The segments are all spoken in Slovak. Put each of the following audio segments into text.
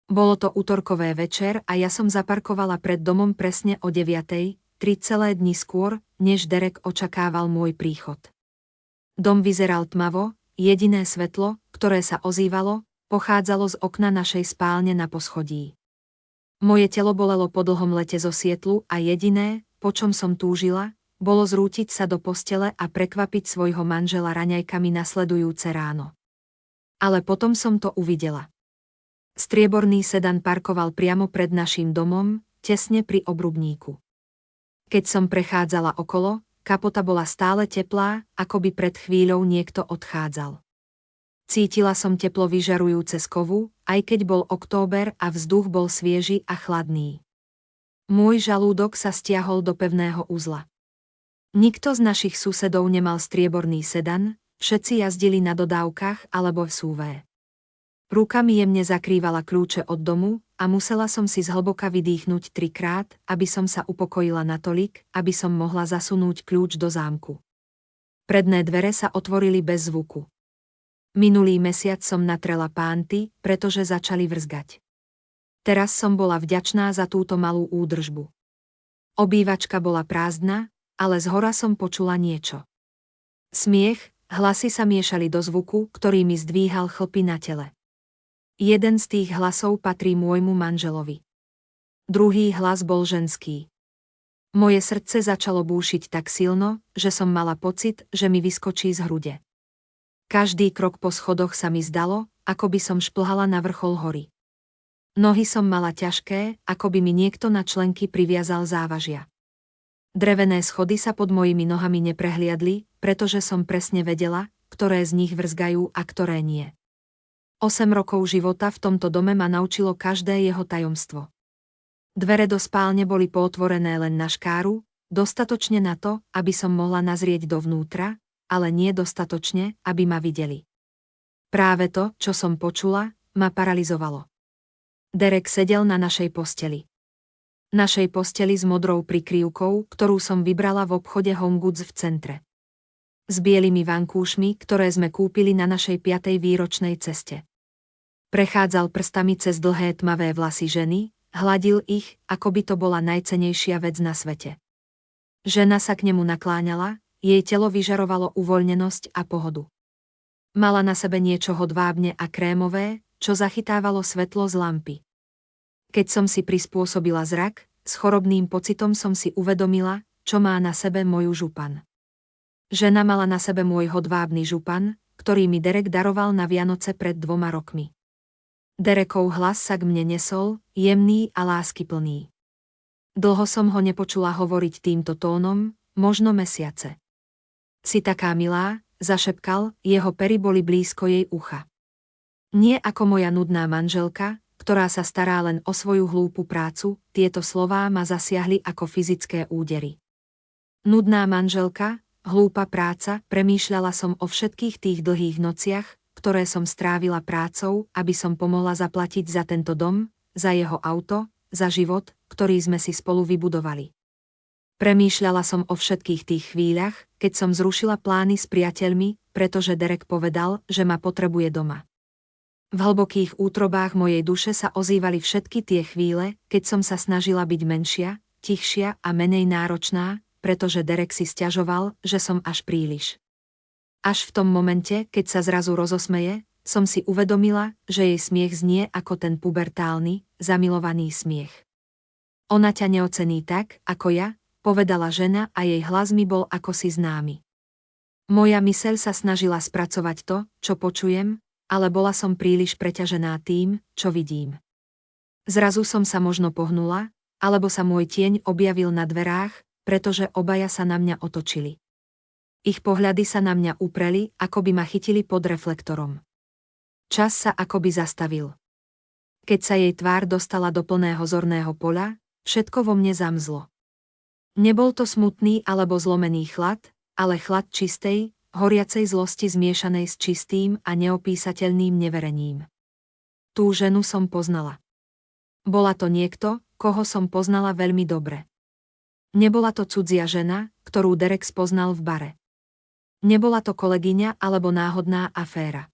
Bolo to utorkové večer a ja som zaparkovala pred domom presne o 9:00, 3 dní skôr, než Derek očakával môj príchod. Dom vyzeral tmavo, jediné svetlo, ktoré sa ozývalo, pochádzalo z okna našej spálne na poschodí. Moje telo bolelo po dlhom lete zo Sietlu a jediné, po čom som túžila, bolo zrútiť sa do postele a prekvapiť svojho manžela raňajkami nasledujúce ráno. Ale potom som to uvidela. Strieborný sedan parkoval priamo pred naším domom, tesne pri obrubníku. Keď som prechádzala okolo, kapota bola stále teplá, ako by pred chvíľou niekto odchádzal. Cítila som teplo vyžarujúce z kovu, aj keď bol október a vzduch bol svieži a chladný. Môj žalúdok sa stiahol do pevného uzla. Nikto z našich susedov nemal strieborný sedan, všetci jazdili na dodávkach alebo v súvé. Ruka mi jemne zakrývala kľúče od domu a musela som si zhlboka vydýchnuť 3-krát, aby som sa upokojila natoľk, aby som mohla zasunúť kľúč do zámku. Predné dvere sa otvorili bez zvuku. Minulý mesiac som natrela pánty, pretože začali vrzgať. Teraz som bola vďačná za túto malú údržbu. Obývačka bola prázdna, ale zhora som počula niečo. Smiech, hlasy sa miešali do zvuku, ktorý mi zdvíhal chlpy na tele. Jeden z tých hlasov patrí môjmu manželovi. Druhý hlas bol ženský. Moje srdce začalo búšiť tak silno, že som mala pocit, že mi vyskočí z hrude. Každý krok po schodoch sa mi zdalo, ako by som šplhala na vrchol hory. Nohy som mala ťažké, ako by mi niekto na členky priviazal závažia. Drevené schody sa pod mojimi nohami neprehliadli, pretože som presne vedela, ktoré z nich vrzgajú a ktoré nie. 8 rokov života v tomto dome ma naučilo každé jeho tajomstvo. Dvere do spálne boli pootvorené len na škáru, dostatočne na to, aby som mohla nazrieť dovnútra, ale nie dostatočne, aby ma videli. Práve to, čo som počula, ma paralyzovalo. Derek sedel na našej posteli. Našej posteli s modrou prikryvkou, ktorú som vybrala v obchode Home Goods v centre. S bielými vankúšmi, ktoré sme kúpili na našej 5. výročnej ceste. Prechádzal prstami cez dlhé tmavé vlasy ženy, hladil ich, ako by to bola najcennejšia vec na svete. Žena sa k nemu nakláňala, jej telo vyžarovalo uvoľnenosť a pohodu. Mala na sebe niečo hodvábne a krémové, čo zachytávalo svetlo z lampy. Keď som si prispôsobila zrak, s chorobným pocitom som si uvedomila, čo má na sebe moju župan. Žena mala na sebe môj hodvábny župan, ktorý mi Derek daroval na Vianoce pred 2 rokmi. Derekov hlas sa k mne nesol, jemný a láskyplný. Dlho som ho nepočula hovoriť týmto tónom, možno mesiace. Si taká milá, zašepkal, jeho pery boli blízko jej ucha. Nie ako moja nudná manželka, ktorá sa stará len o svoju hlúpu prácu, tieto slová ma zasiahli ako fyzické údery. Nudná manželka, hlúpa práca, premýšľala som o všetkých tých dlhých nociach, ktoré som strávila prácou, aby som pomohla zaplatiť za tento dom, za jeho auto, za život, ktorý sme si spolu vybudovali. Premýšľala som o všetkých tých chvíľach, keď som zrušila plány s priateľmi, pretože Derek povedal, že ma potrebuje doma. V hlbokých útrobách mojej duše sa ozývali všetky tie chvíle, keď som sa snažila byť menšia, tichšia a menej náročná, pretože Derek si sťažoval, že som až príliš. Až v tom momente, keď sa zrazu rozosmeje, som si uvedomila, že jej smiech znie ako ten pubertálny, zamilovaný smiech. Ona ťa neocení tak, ako ja, povedala žena a jej hlas mi bol akosi známy. Moja myseľ sa snažila spracovať to, čo počujem, ale bola som príliš preťažená tým, čo vidím. Zrazu som sa možno pohnula, alebo sa môj tieň objavil na dverách, pretože obaja sa na mňa otočili. Ich pohľady sa na mňa upreli, ako by ma chytili pod reflektorom. Čas sa akoby zastavil. Keď sa jej tvár dostala do plného zorného poľa, všetko vo mne zamzlo. Nebol to smutný alebo zlomený chlad, ale chlad čistej, horiacej zlosti zmiešanej s čistým a neopísateľným neverením. Tú ženu som poznala. Bola to niekto, koho som poznala veľmi dobre. Nebola to cudzia žena, ktorú Derek spoznal v bare. Nebola to kolegyňa alebo náhodná aféra.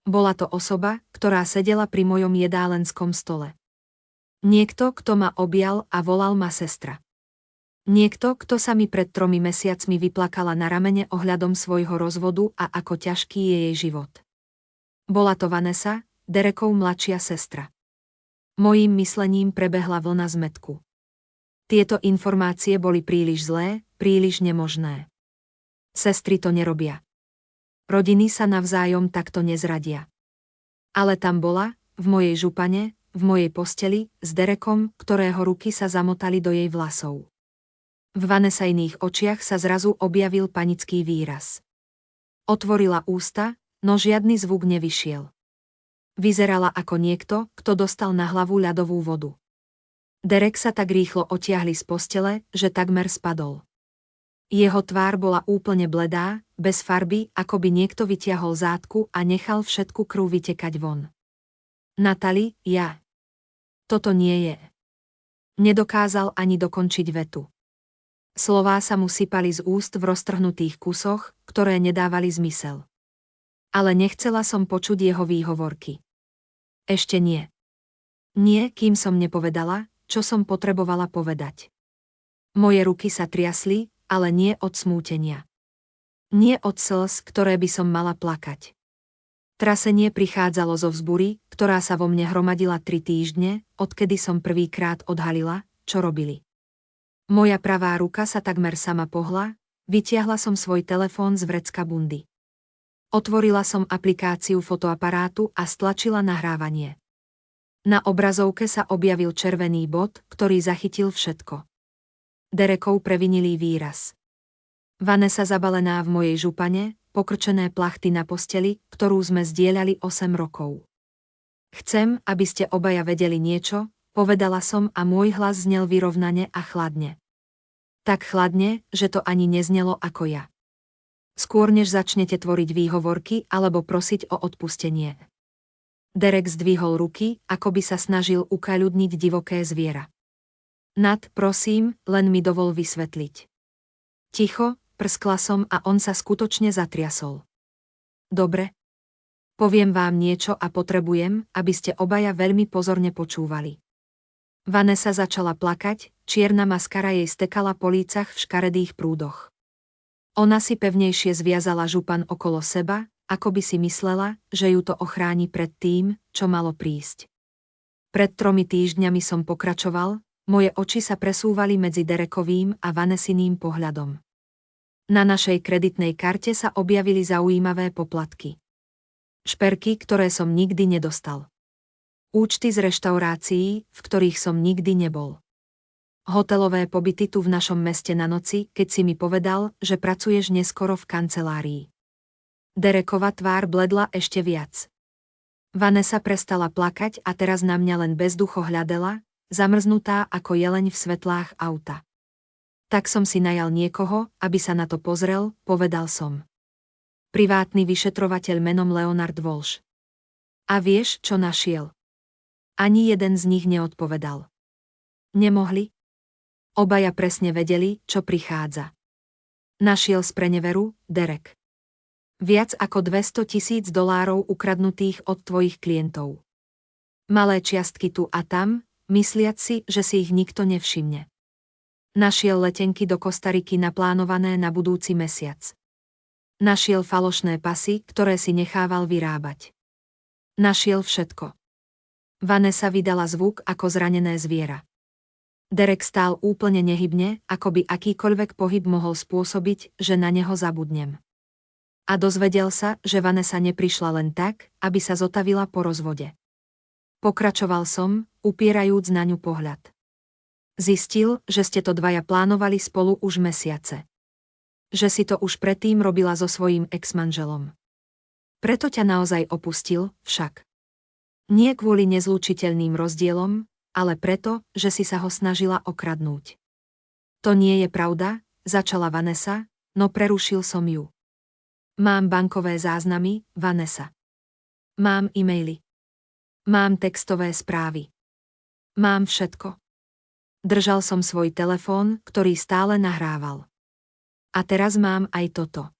Bola to osoba, ktorá sedela pri mojom jedálenskom stole. Niekto, kto ma objal a volal ma sestra. Niekto, kto sa mi pred 3 mesiacmi vyplakala na ramene ohľadom svojho rozvodu a ako ťažký je jej život. Bola to Vanessa, Derekov mladšia sestra. Mojím myslením prebehla vlna zmätku. Tieto informácie boli príliš zlé, príliš nemožné. Sestry to nerobia. Rodiny sa navzájom takto nezradia. Ale tam bola, v mojej župane, v mojej posteli, s Derekom, ktorého ruky sa zamotali do jej vlasov. V Vanessainých očiach sa zrazu objavil panický výraz. Otvorila ústa, no žiadny zvuk nevyšiel. Vyzerala ako niekto, kto dostal na hlavu ľadovú vodu. Derek sa tak rýchlo otiahli z postele, že takmer spadol. Jeho tvár bola úplne bledá, bez farby, ako by niekto vytiahol zátku a nechal všetku krv vytekať von. Natalie, ja. Toto nie je. Nedokázal ani dokončiť vetu. Slová sa mu sypali z úst v roztrhnutých kusoch, ktoré nedávali zmysel. Ale nechcela som počuť jeho výhovorky. Ešte nie. Nie, kým som nepovedala, čo som potrebovala povedať. Moje ruky sa triasli, ale nie od smútenia. Nie od slz, ktoré by som mala plakať. Trasenie prichádzalo zo vzbury, ktorá sa vo mne hromadila 3 týždne, odkedy som prvýkrát odhalila, čo robili. Moja pravá ruka sa takmer sama pohla, vytiahla som svoj telefón z vrecka bundy. Otvorila som aplikáciu fotoaparátu a stlačila nahrávanie. Na obrazovke sa objavil červený bod, ktorý zachytil všetko. Derekov previnilý výraz. Vanessa zabalená v mojej župane, pokrčené plachty na posteli, ktorú sme zdieľali 8 rokov. Chcem, aby ste obaja vedeli niečo, povedala som a môj hlas znel vyrovnane a chladne. Tak chladne, že to ani neznelo ako ja. Skôr než začnete tvoriť výhovorky alebo prosiť o odpustenie. Derek zdvihol ruky, ako by sa snažil ukaľudniť divoké zviera. Nat, prosím, len mi dovol vysvetliť. Ticho, prskla som a on sa skutočne zatriasol. Dobre. Poviem vám niečo a potrebujem, aby ste obaja veľmi pozorne počúvali. Vanessa začala plakať, čierna maskara jej stekala po lícach v škaredých prúdoch. Ona si pevnejšie zviazala župan okolo seba, ako by si myslela, že ju to ochráni pred tým, čo malo prísť. Pred 3 týždňami som pokračoval, moje oči sa presúvali medzi Derekovým a Vanessiným pohľadom. Na našej kreditnej karte sa objavili zaujímavé poplatky. Šperky, ktoré som nikdy nedostal. Účty z reštaurácií, v ktorých som nikdy nebol. Hotelové pobyty tu v našom meste na noci, keď si mi povedal, že pracuješ neskoro v kancelárii. Derekova tvár bledla ešte viac. Vanessa prestala plakať a teraz na mňa len bezducho hľadela, zamrznutá ako jeleň v svetlách auta. Tak som si najal niekoho, aby sa na to pozrel, povedal som. Privátny vyšetrovateľ menom Leonard Walsh. A vieš, čo našiel? Ani jeden z nich neodpovedal. Nemohli? Obaja presne vedeli, čo prichádza. Našiel spreneveru, Derek. Viac ako $200,000 ukradnutých od tvojich klientov. Malé čiastky tu a tam, mysliac si, že si ich nikto nevšimne. Našiel letenky do Kostariky naplánované na budúci mesiac. Našiel falošné pasy, ktoré si nechával vyrábať. Našiel všetko. Vanessa vydala zvuk ako zranené zviera. Derek stál úplne nehybne, ako by akýkoľvek pohyb mohol spôsobiť, že na neho zabudnem. A dozvedel sa, že Vanessa neprišla len tak, aby sa zotavila po rozvode. Pokračoval som, upierajúc na ňu pohľad. Zistil, že ste to dvaja plánovali spolu už mesiace. Že si to už predtým robila so svojím ex-manželom. Preto ťa naozaj opustil, však. Nie kvôli nezlučiteľným rozdielom, ale preto, že si sa ho snažila okradnúť. To nie je pravda, začala Vanessa, no prerušil som ju. Mám bankové záznamy, Vanessa. Mám e-maily. Mám textové správy. Mám všetko. Držal som svoj telefón, ktorý stále nahrával. A teraz mám aj toto.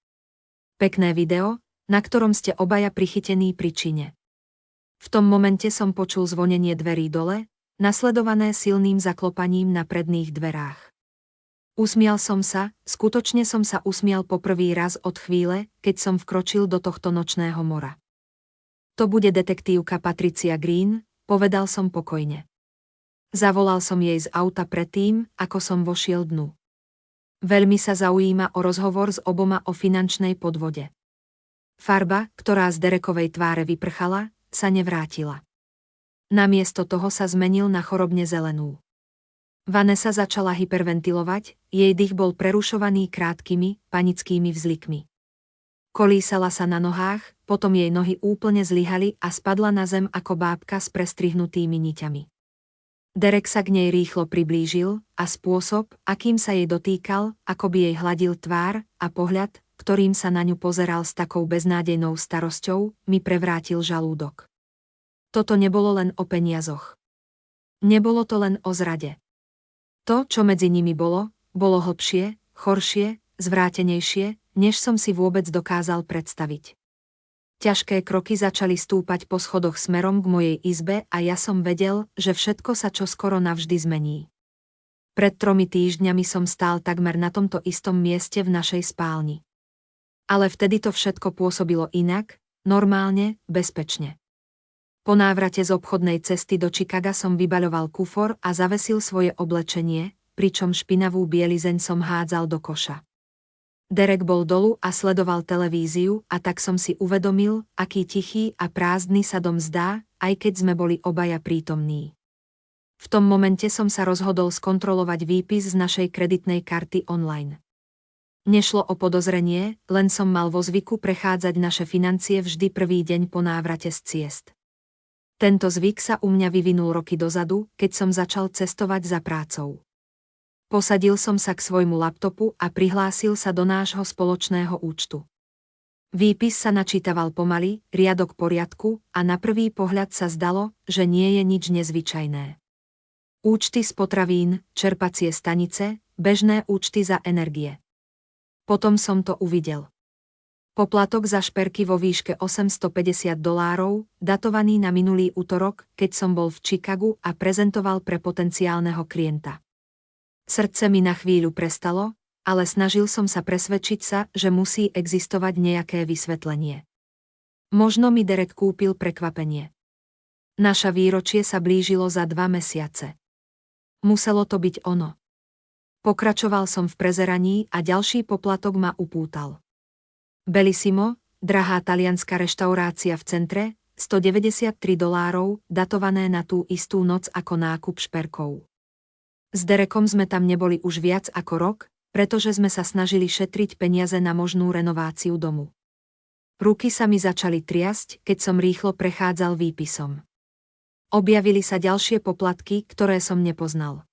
Pekné video, na ktorom ste obaja prichytení pri čine. V tom momente som počul zvonenie dverí dole, nasledované silným zaklopaním na predných dverách. Usmial som sa, skutočne som sa usmial poprvý raz od chvíle, keď som vkročil do tohto nočného mora. To bude detektívka Patricia Green, povedal som pokojne. Zavolal som jej z auta predtým, ako som vošiel dnu. Veľmi sa zaujíma o rozhovor s oboma o finančnej podvode. Farba, ktorá z Derekovej tváre vyprchala, sa nevrátila. Namiesto toho sa zmenil na chorobne zelenú. Vanessa začala hyperventilovať, jej dých bol prerušovaný krátkými, panickými vzlikmi. Kolísala sa na nohách, potom jej nohy úplne zlyhali a spadla na zem ako bábka s prestrihnutými niťami. Derek sa k nej rýchlo priblížil a spôsob, akým sa jej dotýkal, ako by jej hladil tvár a pohľad, ktorým sa na ňu pozeral s takou beznádejnou starosťou, mi prevrátil žalúdok. Toto nebolo len o peniazoch. Nebolo to len o zrade. To, čo medzi nimi bolo hlbšie, choršie, zvrátenejšie, než som si vôbec dokázal predstaviť. Ťažké kroky začali stúpať po schodoch smerom k mojej izbe a ja som vedel, že všetko sa čoskoro navždy zmení. Pred 3 týždňami som stál takmer na tomto istom mieste v našej spálni. Ale vtedy to všetko pôsobilo inak, normálne, bezpečne. Po návrate z obchodnej cesty do Chicaga som vybaľoval kufor a zavesil svoje oblečenie, pričom špinavú bielizeň som hádzal do koša. Derek bol dolu a sledoval televíziu a tak som si uvedomil, aký tichý a prázdny sa dom zdá, aj keď sme boli obaja prítomní. V tom momente som sa rozhodol skontrolovať výpis z našej kreditnej karty online. Nešlo o podozrenie, len som mal vo zvyku prechádzať naše financie vždy prvý deň po návrate z ciest. Tento zvyk sa u mňa vyvinul roky dozadu, keď som začal cestovať za prácou. Posadil som sa k svojmu laptopu a prihlásil sa do nášho spoločného účtu. Výpis sa načítaval pomaly, riadok poriadku a na prvý pohľad sa zdalo, že nie je nič nezvyčajné. Účty z potravín, čerpacie stanice, bežné účty za energie. Potom som to uvidel. Poplatok za šperky vo výške $850, datovaný na minulý utorok, keď som bol v Chicagu a prezentoval pre potenciálneho klienta. Srdce mi na chvíľu prestalo, ale snažil som sa presvedčiť sa, že musí existovať nejaké vysvetlenie. Možno mi Derek kúpil prekvapenie. Naša výročie sa blížilo za 2 mesiace. Muselo to byť ono. Pokračoval som v prezeraní a ďalší poplatok ma upútal. Bellissimo, drahá talianská reštaurácia v centre, $193, datované na tú istú noc ako nákup šperkov. S Derekom sme tam neboli už viac ako rok, pretože sme sa snažili šetriť peniaze na možnú renováciu domu. Ruky sa mi začali triasť, keď som rýchlo prechádzal výpisom. Objavili sa ďalšie poplatky, ktoré som nepoznal.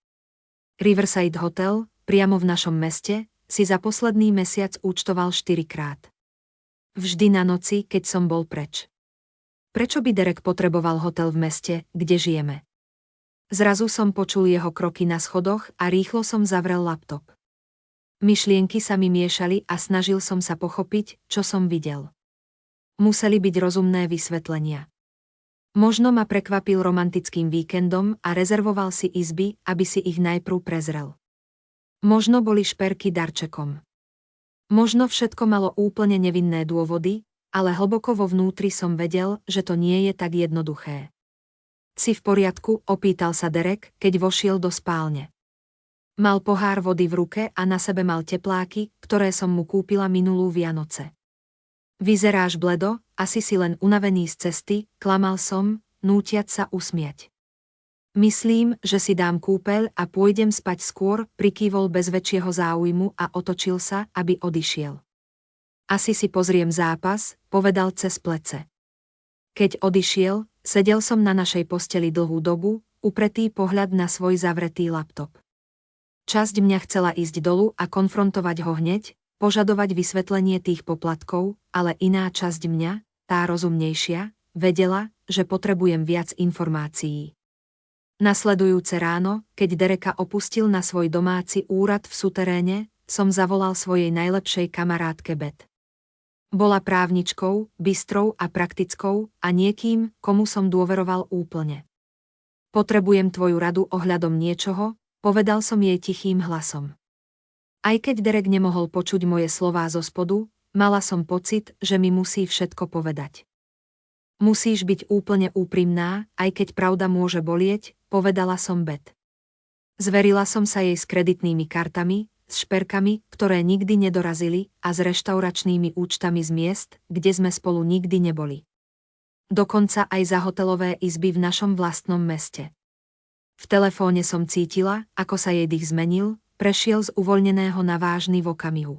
Riverside Hotel, priamo v našom meste, si za posledný mesiac účtoval 4-krát. Vždy na noci, keď som bol preč. Prečo by Derek potreboval hotel v meste, kde žijeme? Zrazu som počul jeho kroky na schodoch a rýchlo som zavrel laptop. Myšlienky sa mi miešali a snažil som sa pochopiť, čo som videl. Museli byť rozumné vysvetlenia. Možno ma prekvapil romantickým víkendom a rezervoval si izby, aby si ich najprv prezrel. Možno boli šperky darčekom. Možno všetko malo úplne nevinné dôvody, ale hlboko vo vnútri som vedel, že to nie je tak jednoduché. Si v poriadku, opýtal sa Derek, keď vošiel do spálne. Mal pohár vody v ruke a na sebe mal tepláky, ktoré som mu kúpila minulú Vianoce. Vyzeráš bledo, asi si len unavený z cesty, klamal som, nútiac sa usmiať. Myslím, že si dám kúpeľ a pôjdem spať skôr, prikývol bez väčšieho záujmu a otočil sa, aby odišiel. Asi si pozriem zápas, povedal cez plece. Keď odišiel, sedel som na našej posteli dlhú dobu, upretý pohľad na svoj zavretý laptop. Časť mňa chcela ísť dolu a konfrontovať ho hneď, požadovať vysvetlenie tých poplatkov, ale iná časť mňa, tá rozumnejšia, vedela, že potrebujem viac informácií. Nasledujúce ráno, keď Dereka opustil na svoj domáci úrad v suteréne, som zavolal svojej najlepšej kamarátke Beth. Bola právničkou, bystrou a praktickou a niekým, komu som dôveroval úplne. Potrebujem tvoju radu ohľadom niečoho, povedal som jej tichým hlasom. Aj keď Derek nemohol počuť moje slová zo spodu, mala som pocit, že mi musí všetko povedať. Musíš byť úplne úprimná, aj keď pravda môže bolieť, povedala som Beth. Zverila som sa jej s kreditnými kartami, s šperkami, ktoré nikdy nedorazili, a s reštauračnými účtami z miest, kde sme spolu nikdy neboli. Dokonca aj za hotelové izby v našom vlastnom meste. V telefóne som cítila, ako sa jej dých zmenil, prešiel z uvoľneného na vážny v okamihu.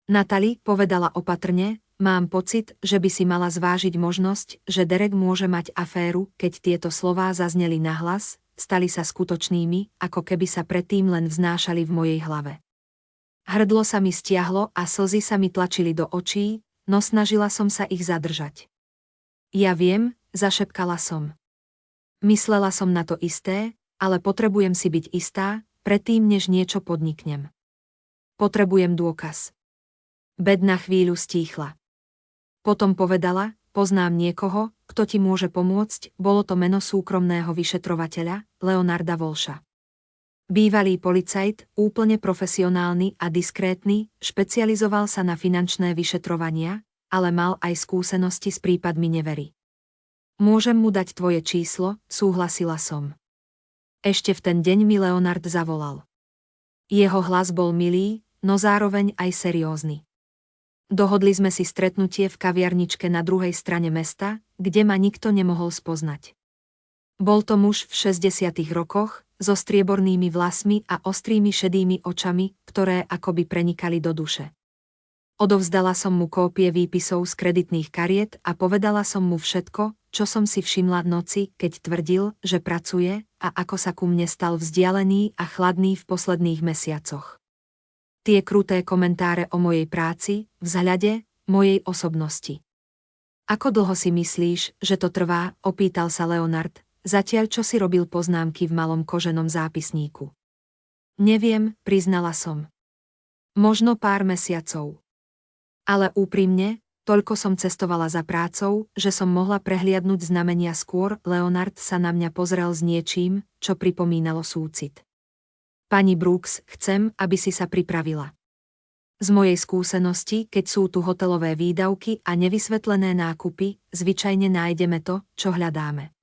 Natalie, povedala opatrne, mám pocit, že by si mala zvážiť možnosť, že Derek môže mať aféru, keď tieto slová zazneli nahlas, stali sa skutočnými, ako keby sa predtým len vznášali v mojej hlave. Hrdlo sa mi stiahlo a slzy sa mi tlačili do očí, no snažila som sa ich zadržať. Ja viem, zašepkala som. Myslela som na to isté, ale potrebujem si byť istá, predtým než niečo podniknem. Potrebujem dôkaz. Beth na chvíľu stíchla. Potom povedala, poznám niekoho, kto ti môže pomôcť, bolo to meno súkromného vyšetrovateľa, Leonarda Walsha. Bývalý policajt, úplne profesionálny a diskrétny, špecializoval sa na finančné vyšetrovania, ale mal aj skúsenosti s prípadmi nevery. Môžem mu dať tvoje číslo, súhlasila som. Ešte v ten deň mi Leonard zavolal. Jeho hlas bol milý, no zároveň aj seriózny. Dohodli sme si stretnutie v kaviarničke na druhej strane mesta, kde ma nikto nemohol spoznať. Bol to muž v 60 rokoch, so striebornými vlasmi a ostrými šedými očami, ktoré akoby prenikali do duše. Odovzdala som mu kópie výpisov z kreditných kariet a povedala som mu všetko, čo som si všimla v noci, keď tvrdil, že pracuje, a ako sa ku mne stal vzdialený a chladný v posledných mesiacoch. Tie kruté komentáre o mojej práci, vzhľade, mojej osobnosti. Ako dlho si myslíš, že to trvá, opýtal sa Leonard, zatiaľ čo si robil poznámky v malom koženom zápisníku. Neviem, priznala som. Možno pár mesiacov. Ale úprimne, toľko som cestovala za prácou, že som mohla prehliadnuť znamenia skôr. Leonard sa na mňa pozrel s niečím, čo pripomínalo súcit. Pani Brooks, chcem, aby si sa pripravila. Z mojej skúsenosti, keď sú tu hotelové výdavky a nevysvetlené nákupy, zvyčajne nájdeme to, čo hľadáme.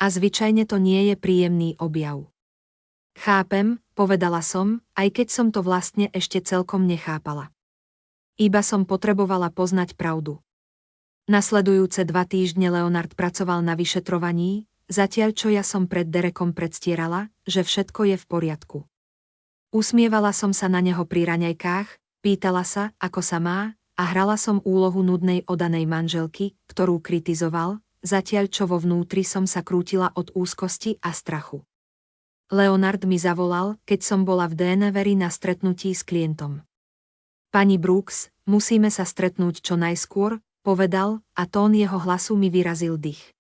A zvyčajne to nie je príjemný objav. Chápem, povedala som, aj keď som to vlastne ešte celkom nechápala. Iba som potrebovala poznať pravdu. Nasledujúce 2 týždne Leonard pracoval na vyšetrovaní, zatiaľ čo ja som pred Derekom predstierala, že všetko je v poriadku. Usmievala som sa na neho pri raňajkách, pýtala sa, ako sa má, a hrala som úlohu nudnej odanej manželky, ktorú kritizoval, zatiaľ čo vo vnútri som sa krútila od úzkosti a strachu. Leonard mi zavolal, keď som bola v Denveri na stretnutí s klientom. Pani Brooks, musíme sa stretnúť čo najskôr, povedal, a tón jeho hlasu mi vyrazil dych.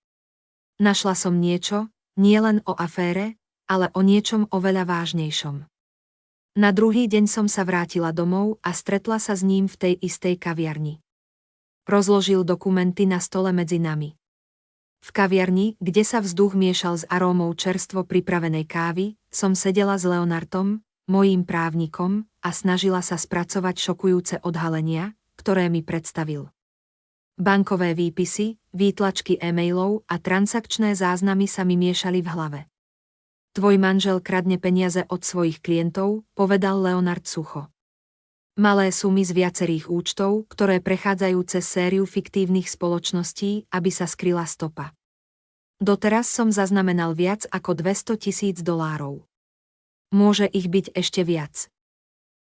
Našla som niečo, nie len o afére, ale o niečom oveľa vážnejšom. Na druhý deň som sa vrátila domov a stretla sa s ním v tej istej kaviarni. Rozložil dokumenty na stole medzi nami. V kaviarni, kde sa vzduch miešal s arómou čerstvo pripravenej kávy, som sedela s Leonardom, mojím právnikom, a snažila sa spracovať šokujúce odhalenia, ktoré mi predstavil. Bankové výpisy, výtlačky e-mailov a transakčné záznamy sa mi miešali v hlave. Tvoj manžel kradne peniaze od svojich klientov, povedal Leonard sucho. Malé sumy z viacerých účtov, ktoré prechádzajú cez sériu fiktívnych spoločností, aby sa skryla stopa. Doteraz som zaznamenal viac ako $200,000. Môže ich byť ešte viac.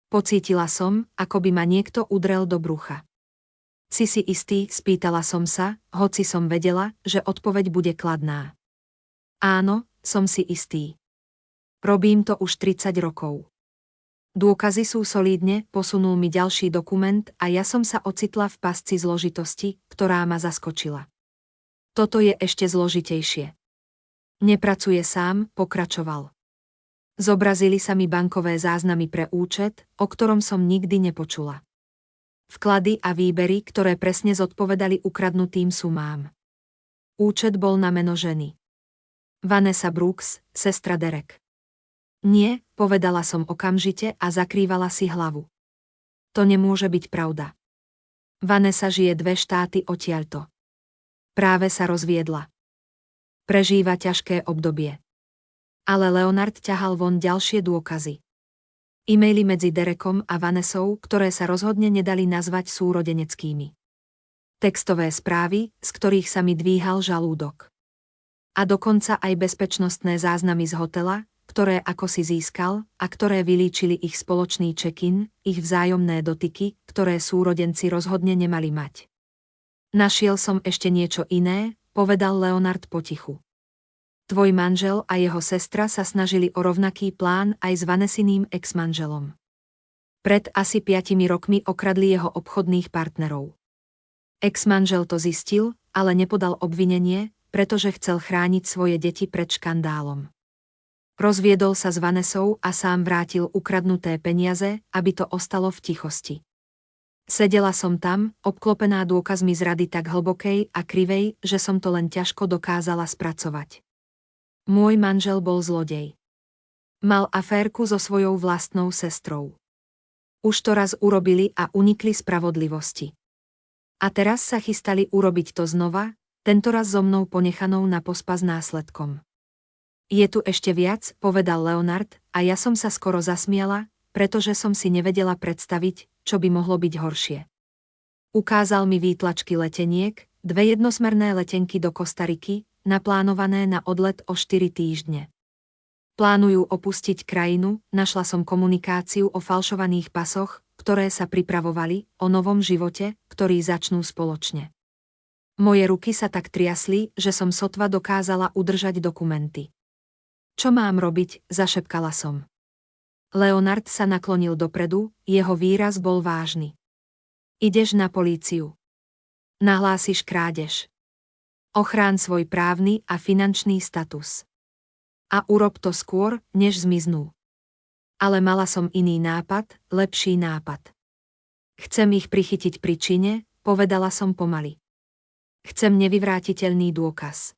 Pocítila som, ako by ma niekto udrel do brucha. Si istý, spýtala som sa, hoci som vedela, že odpoveď bude kladná. Áno, som si istý. Robím to už 30 rokov. Dôkazy sú solídne, posunul mi ďalší dokument a ja som sa ocitla v pasci zložitosti, ktorá ma zaskočila. Toto je ešte zložitejšie. Nepracuje sám, pokračoval. Zobrazili sa mi bankové záznamy pre účet, o ktorom som nikdy nepočula. Vklady a výbery, ktoré presne zodpovedali ukradnutým sumám. Účet bol na meno ženy. Vanessa Brooks, sestra Derek. Nie, povedala som okamžite a zakrývala si hlavu. To nemôže byť pravda. Vanessa žije 2 štáty odtiaľto. Práve sa rozviedla. Prežíva ťažké obdobie. Ale Leonard ťahal von ďalšie dôkazy. E-maily medzi Derekom a Vanessou, ktoré sa rozhodne nedali nazvať súrodeneckými. Textové správy, z ktorých sa mi dvíhal žalúdok. A dokonca aj bezpečnostné záznamy z hotela, ktoré ako si získal a ktoré vylíčili ich spoločný check-in, ich vzájomné dotyky, ktoré súrodenci rozhodne nemali mať. Našiel som ešte niečo iné, povedal Leonard potichu. Tvoj manžel a jeho sestra sa snažili o rovnaký plán aj s Vanessiným ex-manželom. Pred asi 5 rokmi okradli jeho obchodných partnerov. Ex-manžel to zistil, ale nepodal obvinenie, pretože chcel chrániť svoje deti pred škandálom. Rozviedol sa s Vanessou a sám vrátil ukradnuté peniaze, aby to ostalo v tichosti. Sedela som tam, obklopená dôkazmi zrady tak hlbokej a krivej, že som to len ťažko dokázala spracovať. Môj manžel bol zlodej. Mal aférku so svojou vlastnou sestrou. Už to raz urobili a unikli spravodlivosti. A teraz sa chystali urobiť to znova, tentoraz so mnou ponechanou na pospas následkom. Je tu ešte viac, povedal Leonard, a ja som sa skoro zasmiala, pretože som si nevedela predstaviť, čo by mohlo byť horšie. Ukázal mi výtlačky leteniek, 2 jednosmerné letenky do Kostariky, naplánované na odlet o 4 týždne. Plánujú opustiť krajinu, našla som komunikáciu o falšovaných pasoch, ktoré sa pripravovali, o novom živote, ktorý začnú spoločne. Moje ruky sa tak triasli, že som sotva dokázala udržať dokumenty. Čo mám robiť, zašepkala som. Leonard sa naklonil dopredu, jeho výraz bol vážny. Ideš na políciu. Nahlásiš krádež. Ochrán svoj právny a finančný status. A urob to skôr, než zmiznú. Ale mala som iný nápad, lepší nápad. Chcem ich prichytiť pri čine, povedala som pomaly. Chcem nevyvrátiteľný dôkaz.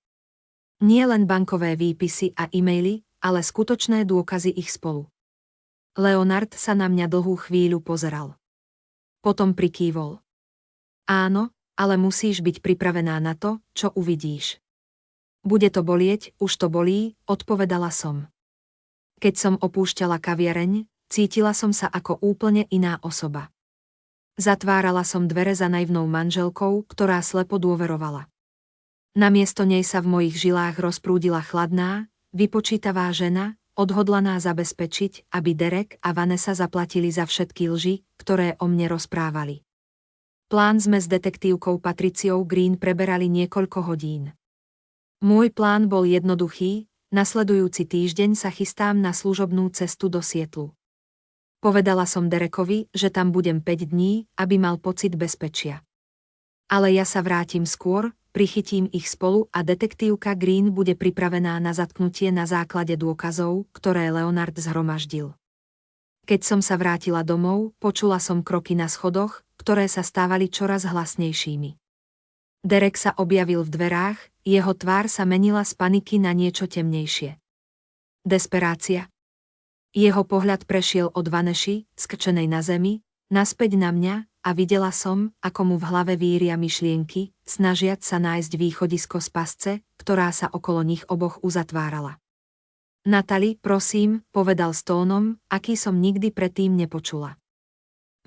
Nie len bankové výpisy a e-maily, ale skutočné dôkazy ich spolu. Leonard sa na mňa dlhú chvíľu pozeral. Potom prikývol. Áno, ale musíš byť pripravená na to, čo uvidíš. Bude to bolieť, už to bolí, odpovedala som. Keď som opúšťala kaviareň, cítila som sa ako úplne iná osoba. Zatvárala som dvere za naivnou manželkou, ktorá slepo dôverovala. Namiesto nej sa v mojich žilách rozprúdila chladná, vypočítavá žena, odhodlaná zabezpečiť, aby Derek a Vanessa zaplatili za všetky lži, ktoré o mne rozprávali. Plán sme s detektívkou Patriciou Green preberali niekoľko hodín. Môj plán bol jednoduchý, nasledujúci týždeň sa chystám na služobnú cestu do Sietlu. Povedala som Derekovi, že tam budem 5 dní, aby mal pocit bezpečia. Ale ja sa vrátim skôr, prichytím ich spolu a detektívka Green bude pripravená na zatknutie na základe dôkazov, ktoré Leonard zhromaždil. Keď som sa vrátila domov, počula som kroky na schodoch, ktoré sa stávali čoraz hlasnejšími. Derek sa objavil v dverách, jeho tvár sa menila z paniky na niečo temnejšie. Desperácia. Jeho pohľad prešiel od Vanessy, skrčenej na zemi, naspäť na mňa a videla som, ako mu v hlave víria myšlienky, snažiac sa nájsť východisko z pasce, ktorá sa okolo nich oboch uzatvárala. Natalie, prosím, povedal s tónom, aký som nikdy predtým nepočula.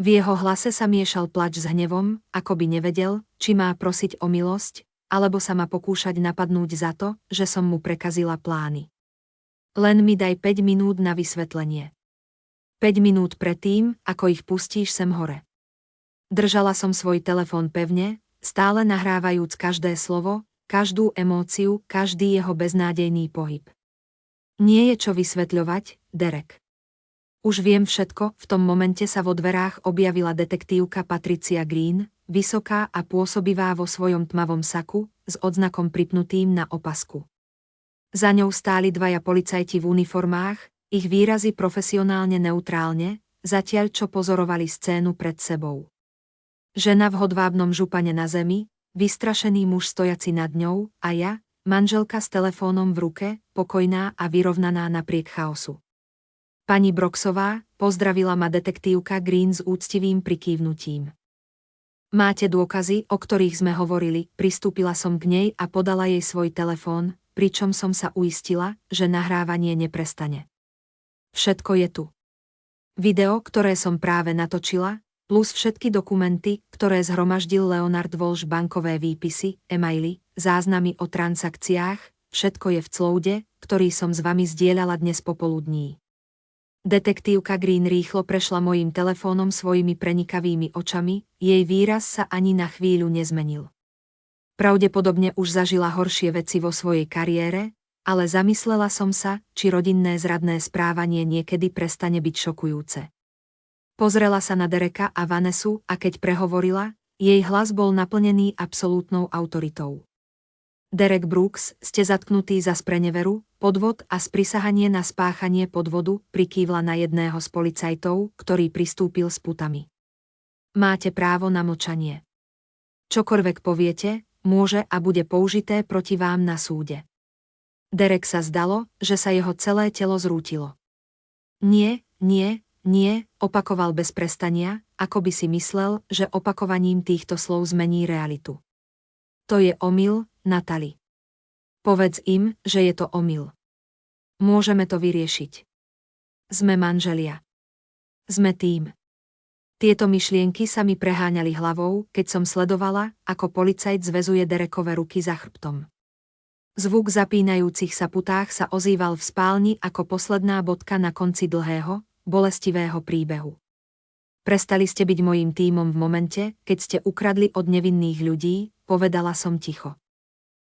V jeho hlase sa miešal plač s hnevom, ako by nevedel, či má prosiť o milosť, alebo sa ma pokúšať napadnúť za to, že som mu prekazila plány. Len mi daj 5 minút na vysvetlenie. 5 minút predtým, ako ich pustíš sem hore. Držala som svoj telefón pevne, stále nahrávajúc každé slovo, každú emóciu, každý jeho beznádejný pohyb. Nie je čo vysvetľovať, Derek. Už viem všetko, v tom momente sa vo dverách objavila detektívka Patricia Green, vysoká a pôsobivá vo svojom tmavom saku, s odznakom pripnutým na opasku. Za ňou stáli 2 policajti v uniformách, ich výrazy profesionálne neutrálne, zatiaľ čo pozorovali scénu pred sebou. Žena v hodvábnom župane na zemi, vystrašený muž stojaci nad ňou a ja, manželka s telefónom v ruke, pokojná a vyrovnaná napriek chaosu. Pani Broxová, pozdravila ma detektívka Green s úctivým prikývnutím. Máte dôkazy, o ktorých sme hovorili, pristúpila som k nej a podala jej svoj telefón, pričom som sa uistila, že nahrávanie neprestane. Všetko je tu. Video, ktoré som práve natočila, plus všetky dokumenty, ktoré zhromaždil Leonard Walsh, bankové výpisy, e-maily, záznamy o transakciách, všetko je v cloude, ktorý som s vami zdieľala dnes popoludní. Detektívka Green rýchlo prešla mojím telefónom svojimi prenikavými očami, jej výraz sa ani na chvíľu nezmenil. Pravdepodobne už zažila horšie veci vo svojej kariére, ale zamyslela som sa, či rodinné zradné správanie niekedy prestane byť šokujúce. Pozrela sa na Dereka a Vanessu a keď prehovorila, jej hlas bol naplnený absolútnou autoritou. Derek Brooks, ste zatknutý za spreneveru, podvod a sprisahanie na spáchanie podvodu, prikývla na jedného z policajtov, ktorý pristúpil s putami. Máte právo na mlčanie. Čokoľvek poviete, môže a bude použité proti vám na súde. Derek sa zdalo, že sa jeho celé telo zrútilo. Nie, opakoval bez prestania, ako by si myslel, že opakovaním týchto slov zmení realitu. To je omyl, Natalie. Povedz im, že je to omyl. Môžeme to vyriešiť. Sme manželia. Sme tým. Tieto myšlienky sa mi preháňali hlavou, keď som sledovala, ako policajt zväzuje Derekove ruky za chrbtom. Zvuk zapínajúcich sa putách sa ozýval v spálni ako posledná bodka na konci dlhého, bolestivého príbehu. Prestali ste byť mojím tímom v momente, keď ste ukradli od nevinných ľudí, povedala som ticho.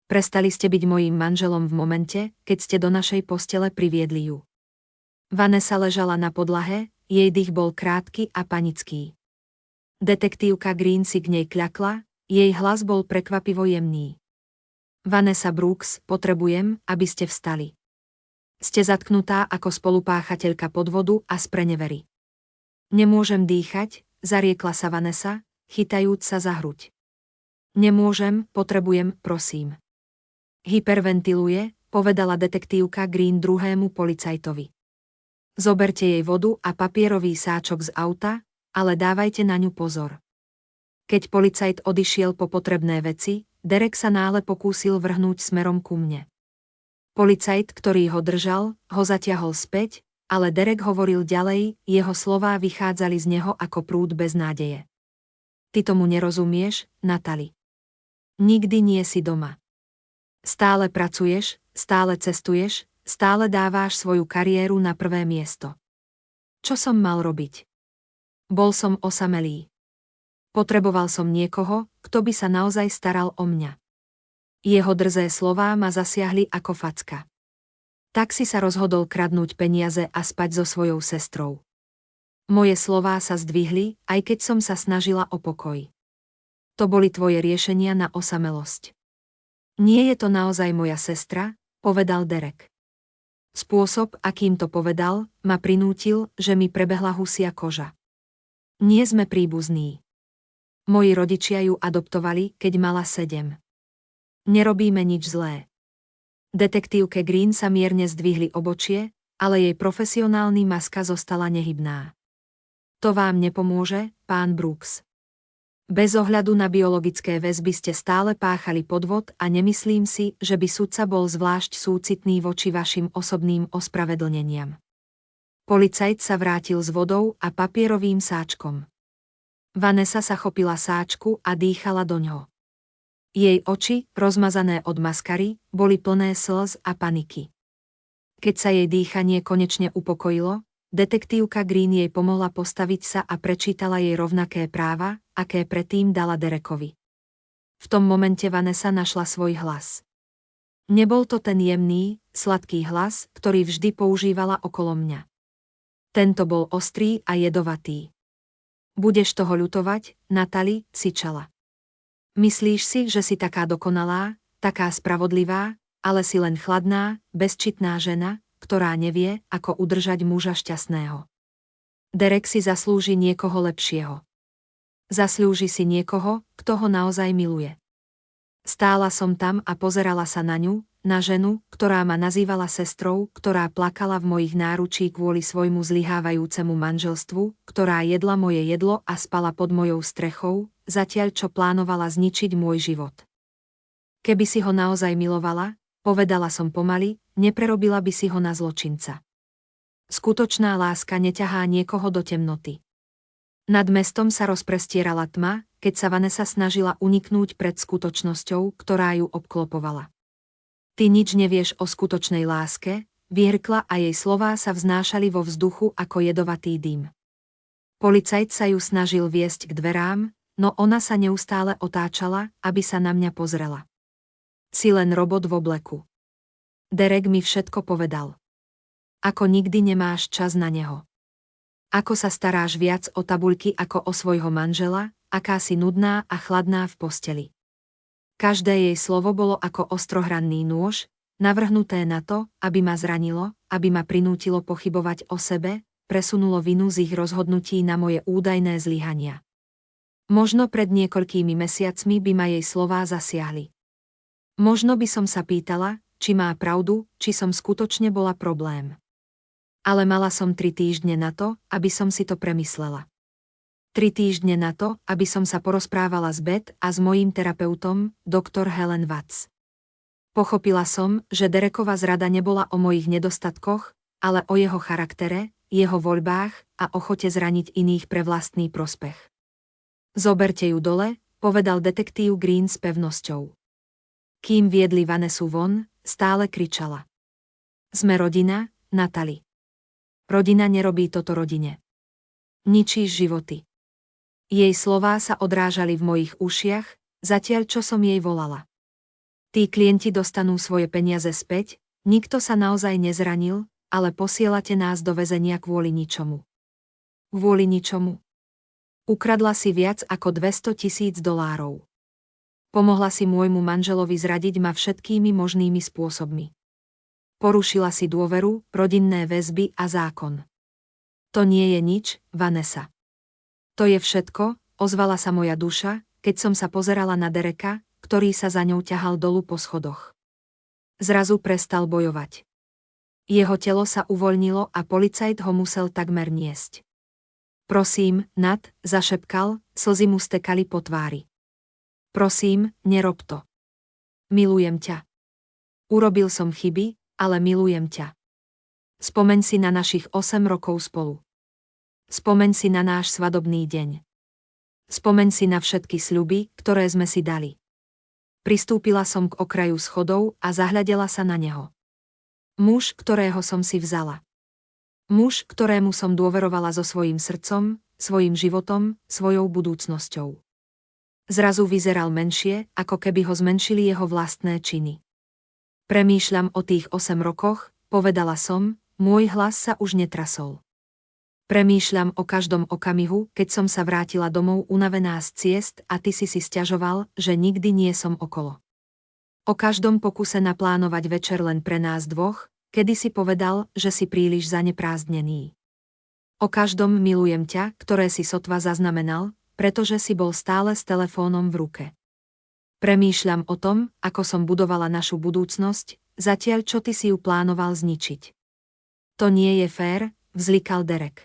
Prestali ste byť mojím manželom v momente, keď ste do našej postele priviedli ju. Vanessa ležala na podlahe, jej dých bol krátky a panický. Detektívka Green si k nej kľakla, jej hlas bol prekvapivo jemný. Vanessa Brooks, potrebujem, aby ste vstali. Ste zatknutá ako spolupáchateľka podvodu a sprenevery. Nemôžem dýchať, zariekla sa Vanessa, chytajúc sa za hruď. Nemôžem, potrebujem, prosím. Hyperventiluje, povedala detektívka Green druhému policajtovi. Zoberte jej vodu a papierový sáčok z auta, ale dávajte na ňu pozor. Keď policajt odišiel po potrebné veci, Derek sa náhle pokúsil vrhnúť smerom ku mne. Policajt, ktorý ho držal, ho zatiahol späť, ale Derek hovoril ďalej, jeho slová vychádzali z neho ako prúd bez nádeje. Ty tomu nerozumieš, Natalie. Nikdy nie si doma. Stále pracuješ, stále cestuješ, stále dáváš svoju kariéru na prvé miesto. Čo som mal robiť? Bol som osamelý. Potreboval som niekoho, kto by sa naozaj staral o mňa. Jeho drzé slová ma zasiahli ako facka. Tak si sa rozhodol kradnúť peniaze a spať so svojou sestrou. Moje slová sa zdvihli, aj keď som sa snažila o pokoj. To boli tvoje riešenia na osamelosť. Nie je to naozaj moja sestra, povedal Derek. Spôsob, akým to povedal, ma prinútil, že mi prebehla husia koža. Nie sme príbuzní. Moji rodičia ju adoptovali, keď mala 7. Nerobíme nič zlé. Detektívke Green sa mierne zdvihli obočie, ale jej profesionálny maska zostala nehybná. To vám nepomôže, pán Brooks. Bez ohľadu na biologické väzby ste stále páchali podvod a nemyslím si, že by sudca bol zvlášť súcitný voči vašim osobným ospravedlneniam. Policajt sa vrátil s vodou a papierovým sáčkom. Vanessa sa chopila sáčku a dýchala doňho. Jej oči, rozmazané od maskary, boli plné slz a paniky. Keď sa jej dýchanie konečne upokojilo, detektívka Green jej pomohla postaviť sa a prečítala jej rovnaké práva, aké predtým dala Derekovi. V tom momente Vanessa našla svoj hlas. Nebol to ten jemný, sladký hlas, ktorý vždy používala okolo mňa. Tento bol ostrý a jedovatý. Budeš toho ľutovať, Natalie, syčala. Myslíš si, že si taká dokonalá, taká spravodlivá, ale si len chladná, bezčitná žena, ktorá nevie, ako udržať muža šťastného. Derek si zaslúži niekoho lepšieho. Zasľúži si niekoho, kto ho naozaj miluje. Stála som tam a pozerala sa na ňu, na ženu, ktorá ma nazývala sestrou, ktorá plakala v mojich náručí kvôli svojmu zlyhávajúcemu manželstvu, ktorá jedla moje jedlo a spala pod mojou strechou, zatiaľ čo plánovala zničiť môj život. Keby si ho naozaj milovala, povedala som pomaly, neprerobila by si ho na zločinca. Skutočná láska neťahá niekoho do temnoty. Nad mestom sa rozprestierala tma, keď sa Vanessa snažila uniknúť pred skutočnosťou, ktorá ju obklopovala. Ty nič nevieš o skutočnej láske, vyhrkla a jej slová sa vznášali vo vzduchu ako jedovatý dym. Policajt sa ju snažil viesť k dverám, no ona sa neustále otáčala, aby sa na mňa pozrela. Si len robot v obleku. Derek mi všetko povedal. Ako nikdy nemáš čas na neho. Ako sa staráš viac o tabuľky ako o svojho manžela, aká si nudná a chladná v posteli. Každé jej slovo bolo ako ostrohranný nôž, navrhnuté na to, aby ma zranilo, aby ma prinútilo pochybovať o sebe, presunulo vinu z ich rozhodnutí na moje údajné zlyhania. Možno pred niekoľkými mesiacmi by ma jej slová zasiahli. Možno by som sa pýtala, či má pravdu, či som skutočne bola problém. Ale mala som 3 týždne na to, aby som si to premyslela. 3 týždne na to, aby som sa porozprávala s Beth a s mojím terapeutom, doktor Helen Watts. Pochopila som, že Derekova zrada nebola o mojich nedostatkoch, ale o jeho charaktere, jeho voľbách a ochote zraniť iných pre vlastný prospech. Zoberte ju dole, povedal detektív Green s pevnosťou. Kým viedli Vanessu von, stále kričala. Sme rodina, Natalie. Rodina nerobí toto rodine. Ničíš životy. Jej slová sa odrážali v mojich ušiach, zatiaľ čo som jej volala. Tí klienti dostanú svoje peniaze späť, nikto sa naozaj nezranil, ale posielate nás do väzenia kvôli ničomu. Kvôli ničomu. Ukradla si viac ako $200,000. Pomohla si môjmu manželovi zradiť ma všetkými možnými spôsobmi. Porušila si dôveru, rodinné väzby a zákon. To nie je nič, Vanessa. To je všetko, ozvala sa moja duša, keď som sa pozerala na Dereka, ktorý sa za ňou ťahal dolu po schodoch. Zrazu prestal bojovať. Jeho telo sa uvoľnilo a policajt ho musel takmer niesť. Prosím, Nat, zašepkal, slzy mu stekali po tvári. Prosím, nerob to. Milujem ťa. Urobil som chyby, ale milujem ťa. Spomeň si na našich 8 rokov spolu. Spomeň si na náš svadobný deň. Spomeň si na všetky sľuby, ktoré sme si dali. Pristúpila som k okraju schodov a zahľadela sa na neho. Muž, ktorého som si vzala. Muž, ktorému som dôverovala so svojím srdcom, svojím životom, svojou budúcnosťou. Zrazu vyzeral menšie, ako keby ho zmenšili jeho vlastné činy. Premýšľam o tých 8 rokoch, povedala som, môj hlas sa už netrasol. Premýšľam o každom okamihu, keď som sa vrátila domov unavená z ciest a ty si sťažoval, že nikdy nie som okolo. O každom pokuse naplánovať večer len pre nás dvoch, kedy si povedal, že si príliš zaneprázdnený. O každom milujem ťa, ktoré si sotva zaznamenal, pretože si bol stále s telefónom v ruke. Premýšľam o tom, ako som budovala našu budúcnosť, zatiaľ čo ty si ju plánoval zničiť. To nie je fér, vzlikal Derek.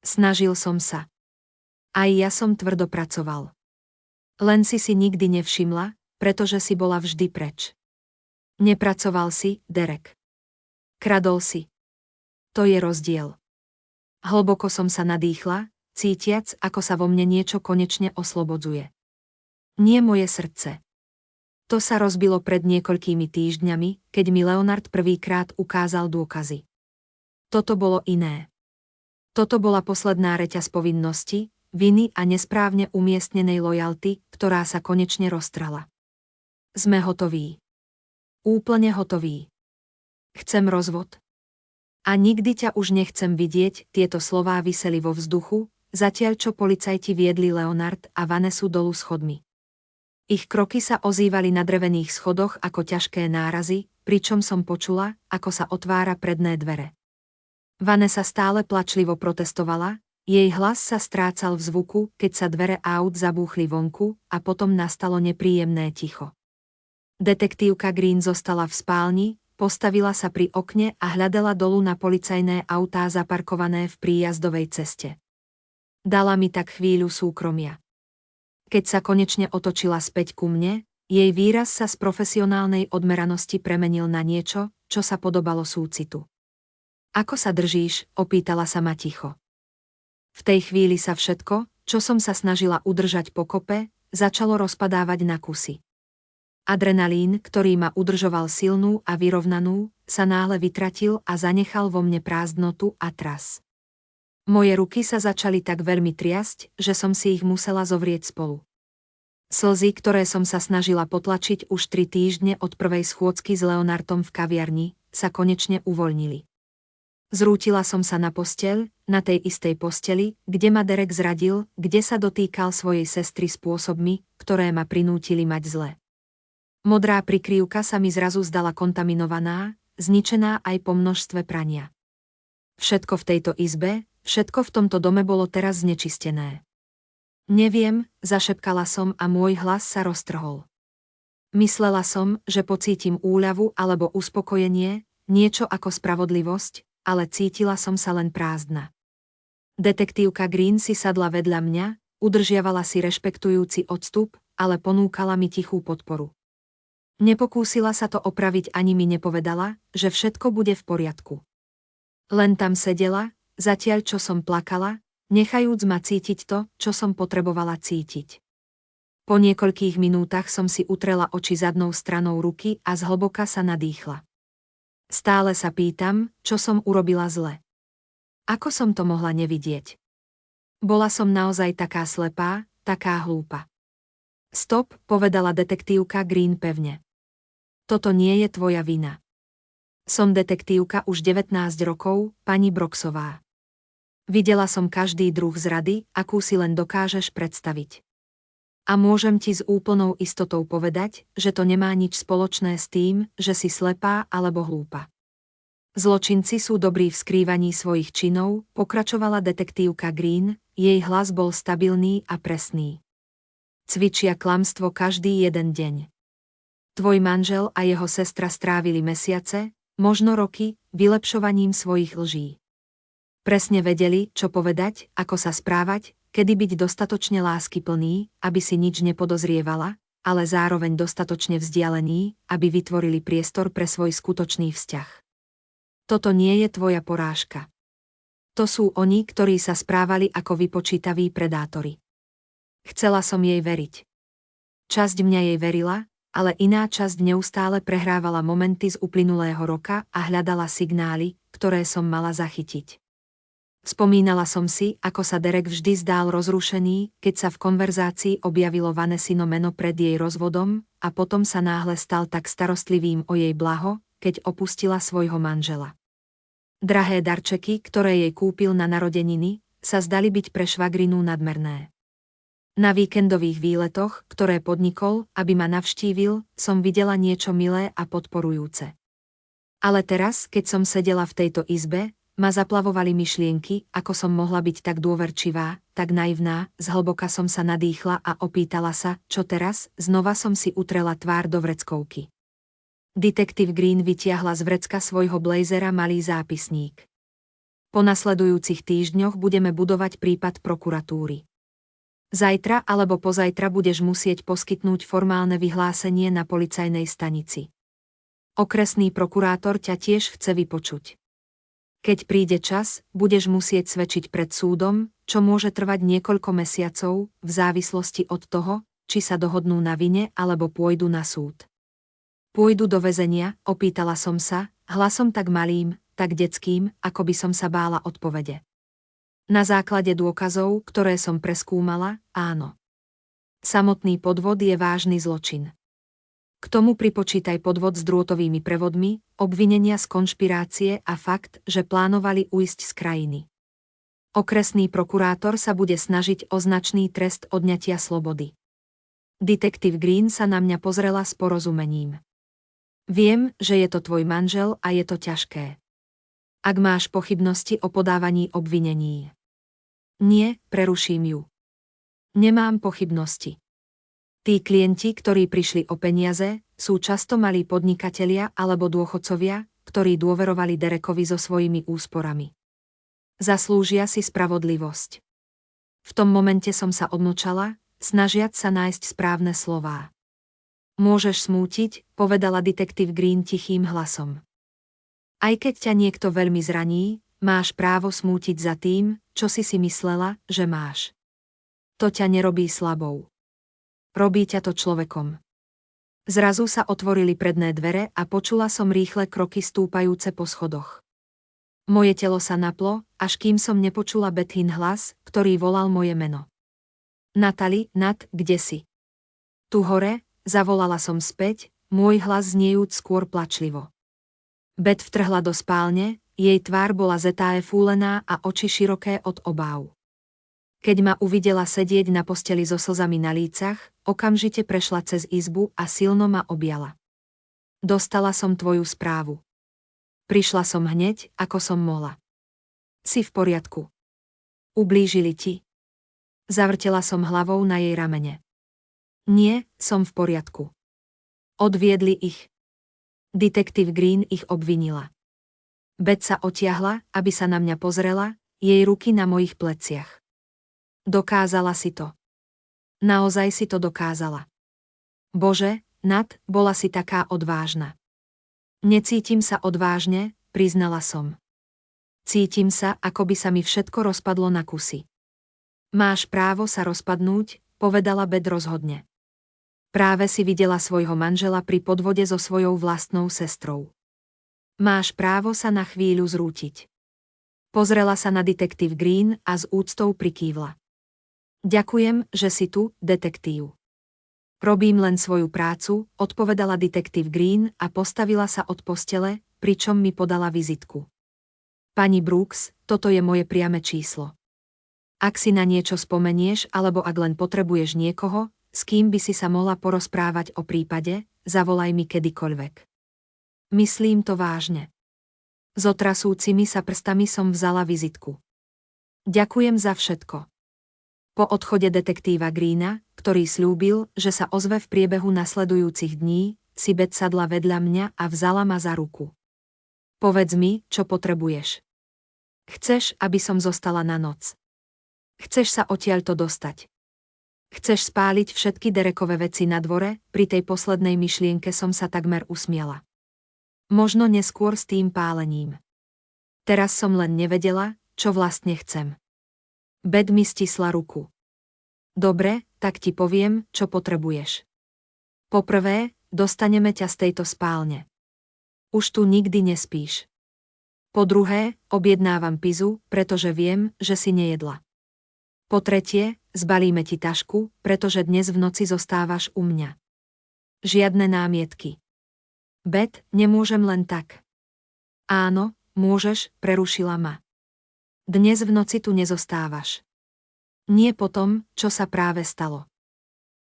Snažil som sa. Aj ja som tvrdo pracoval. Len si nikdy nevšimla, pretože si bola vždy preč. Nepracoval si, Derek. Kradol si. To je rozdiel. Hlboko som sa nadýchla, cítiac, ako sa vo mne niečo konečne oslobodzuje. Nie moje srdce. To sa rozbilo pred niekoľkými týždňami, keď mi Leonard prvýkrát ukázal dôkazy. Toto bolo iné. Toto bola posledná reťaz povinnosti, viny a nesprávne umiestnenej lojalty, ktorá sa konečne roztrhala. Sme hotoví. Úplne hotoví. Chcem rozvod. A nikdy ťa už nechcem vidieť, tieto slová viseli vo vzduchu, zatiaľ čo policajti viedli Leonard a Vanessu dolu schodmi. Ich kroky sa ozývali na drevených schodoch ako ťažké nárazy, pričom som počula, ako sa otvára predné dvere. Vanessa stále plačlivo protestovala, Jej hlas sa strácal v zvuku, keď sa dvere aut zabúchli vonku a potom nastalo nepríjemné ticho. Detektívka Green zostala v spálni, postavila sa pri okne a hľadela dolu na policajné autá zaparkované v príjazdovej ceste. Dala mi tak chvíľu súkromia. Keď sa konečne otočila späť ku mne, jej výraz sa z profesionálnej odmeranosti premenil na niečo, čo sa podobalo súcitu. Ako sa držíš? Opýtala sa ma ticho. V tej chvíli sa všetko, čo som sa snažila udržať pokope, začalo rozpadávať na kusy. Adrenalín, ktorý ma udržoval silnú a vyrovnanú, sa náhle vytratil a zanechal vo mne prázdnotu a tras. Moje ruky sa začali tak veľmi triasť, že som si ich musela zovrieť spolu. Slzy, ktoré som sa snažila potlačiť už 3 týždne od prvej schôdzky s Leonardom v kaviarni, sa konečne uvoľnili. Zrútila som sa na posteľ, na tej istej posteli, kde ma Derek zradil, kde sa dotýkal svojej sestry spôsobmi, ktoré ma prinútili mať zle. Modrá prikryvka sa mi zrazu zdala kontaminovaná, zničená aj po množstve prania. Všetko v tejto izbe, všetko v tomto dome bolo teraz znečistené. Neviem, zašepkala som a môj hlas sa roztrhol. Myslela som, že pocítim úľavu alebo uspokojenie, niečo ako spravodlivosť, ale cítila som sa len prázdna. Detektívka Green si sadla vedľa mňa, udržiavala si rešpektujúci odstup, ale ponúkala mi tichú podporu. Nepokúsila sa to opraviť ani mi nepovedala, že všetko bude v poriadku. Len tam sedela, zatiaľ čo som plakala, nechajúc ma cítiť to, čo som potrebovala cítiť. Po niekoľkých minútach som si utrela oči zadnou stranou ruky a zhlboka sa nadýchla. Stále sa pýtam, čo som urobila zle. Ako som to mohla nevidieť? Bola som naozaj taká slepá, taká hlúpa. Stop, povedala detektívka Green pevne. Toto nie je tvoja vina. Som detektívka už 19 rokov, pani Broxová. Videla som každý druh zrady, akú si len dokážeš predstaviť. A môžem ti s úplnou istotou povedať, že to nemá nič spoločné s tým, že si slepá alebo hlúpa. Zločinci sú dobrí v skrývaní svojich činov, pokračovala detektívka Green, jej hlas bol stabilný a presný. Cvičia klamstvo každý jeden deň. Tvoj manžel a jeho sestra strávili mesiace, možno roky, vylepšovaním svojich lží. Presne vedeli, čo povedať, ako sa správať, kedy byť dostatočne láskyplný, aby si nič nepodozrievala, ale zároveň dostatočne vzdialený, aby vytvorili priestor pre svoj skutočný vzťah. Toto nie je tvoja porážka. To sú oni, ktorí sa správali ako vypočítaví predátori. Chcela som jej veriť. Časť mňa jej verila, ale iná časť neustále prehrávala momenty z uplynulého roka a hľadala signály, ktoré som mala zachytiť. Spomínala som si, ako sa Derek vždy zdál rozrušený, keď sa v konverzácii objavilo Vanessino meno pred jej rozvodom, a potom sa náhle stal tak starostlivým o jej blaho, keď opustila svojho manžela. Drahé darčeky, ktoré jej kúpil na narodeniny, sa zdali byť pre švagrinu nadmerné. Na víkendových výletoch, ktoré podnikol, aby ma navštívil, som videla niečo milé a podporujúce. Ale teraz, keď som sedela v tejto izbe, ma zaplavovali myšlienky, ako som mohla byť tak dôverčivá, tak naivná, zhlboka som sa nadýchla a opýtala sa, čo teraz, znova som si utrela tvár do vreckovky. Detektív Green vytiahla z vrecka svojho blazera malý zápisník. Po nasledujúcich týždňoch budeme budovať prípad prokuratúry. Zajtra alebo pozajtra budeš musieť poskytnúť formálne vyhlásenie na policajnej stanici. Okresný prokurátor ťa tiež chce vypočuť. Keď príde čas, budeš musieť svedčiť pred súdom, čo môže trvať niekoľko mesiacov, v závislosti od toho, či sa dohodnú na vine alebo pôjdu na súd. Pôjdu do väzenia, opýtala som sa, hlasom tak malým, tak detským, ako by som sa bála odpovede. Na základe dôkazov, ktoré som preskúmala, áno. Samotný podvod je vážny zločin. K tomu pripočítaj podvod s drôtovými prevodmi, obvinenia z konšpirácie a fakt, že plánovali ujsť z krajiny. Okresný prokurátor sa bude snažiť o značný trest odňatia slobody. Detektív Green sa na mňa pozrela s porozumením. Viem, že je to tvoj manžel a je to ťažké. Ak máš pochybnosti o podávaní obvinení. Nie, preruším ju. Nemám pochybnosti. Tí klienti, ktorí prišli o peniaze, sú často malí podnikatelia alebo dôchodcovia, ktorí dôverovali Derekovi so svojimi úsporami. Zaslúžia si spravodlivosť. V tom momente som sa odmlčala, snažiac sa nájsť správne slová. Môžeš smútiť, povedala detektív Green tichým hlasom. Aj keď ťa niekto veľmi zraní, máš právo smútiť za tým, čo si myslela, že máš. To ťa nerobí slabou. Robí ťa to človekom. Zrazu sa otvorili predné dvere a počula som rýchle kroky stúpajúce po schodoch. Moje telo sa naplo, až kým som nepočula Bethin hlas, ktorý volal moje meno. Natalie, Nat, kde si? Tu hore, zavolala som späť, môj hlas zniejúc skôr plačlivo. Beth vtrhla do spálne, jej tvár bola fúlená a oči široké od obáv. Keď ma uvidela sedieť na posteli so slzami na lícach, okamžite prešla cez izbu a silno ma objala. Dostala som tvoju správu. Prišla som hneď, ako som mohla. Si v poriadku. Ublížili ti? Zavrtela som hlavou na jej ramene. Nie, som v poriadku. Odviedli ich. Detektív Green ich obvinila. Beth sa otiahla, aby sa na mňa pozrela, jej ruky na mojich pleciach. Dokázala si to. Naozaj si to dokázala. Bože, Nat, bola si taká odvážna. Necítim sa odvážne, priznala som. Cítim sa, ako by sa mi všetko rozpadlo na kusy. Máš právo sa rozpadnúť, povedala Beth rozhodne. Práve si videla svojho manžela pri podvode so svojou vlastnou sestrou. Máš právo sa na chvíľu zrútiť. Pozrela sa na detektív Green a s úctou prikývla. Ďakujem, že si tu, detektív. Robím len svoju prácu, odpovedala detektív Green a postavila sa od postele, pričom mi podala vizitku. Pani Brooks, toto je moje priame číslo. Ak si na niečo spomenieš alebo ak len potrebuješ niekoho, s kým by si sa mohla porozprávať o prípade, zavolaj mi kedykoľvek. Myslím to vážne. S otrasúcimi sa prstami som vzala vizitku. Ďakujem za všetko. Po odchode detektíva Greena, ktorý sľúbil, že sa ozve v priebehu nasledujúcich dní, si Beth sadla vedľa mňa a vzala ma za ruku. Povedz mi, čo potrebuješ. Chceš, aby som zostala na noc? Chceš sa odtiaľto dostať? Chceš spáliť všetky Derekove veci na dvore? Pri tej poslednej myšlienke som sa takmer usmiala. Možno neskôr s tým pálením. Teraz som len nevedela, čo vlastne chcem. Beth mi stisla ruku. Dobre, tak ti poviem, čo potrebuješ. Poprvé, dostaneme ťa z tejto spálne. Už tu nikdy nespíš. Po druhé, objednávam pizu, pretože viem, že si nejedla. Po tretie, zbalíme ti tašku, pretože dnes v noci zostávaš u mňa. Žiadne námietky. Beth, nemôžem len tak. Áno, môžeš, prerušila ma. Dnes v noci tu nezostávaš. Nie po tom, čo sa práve stalo.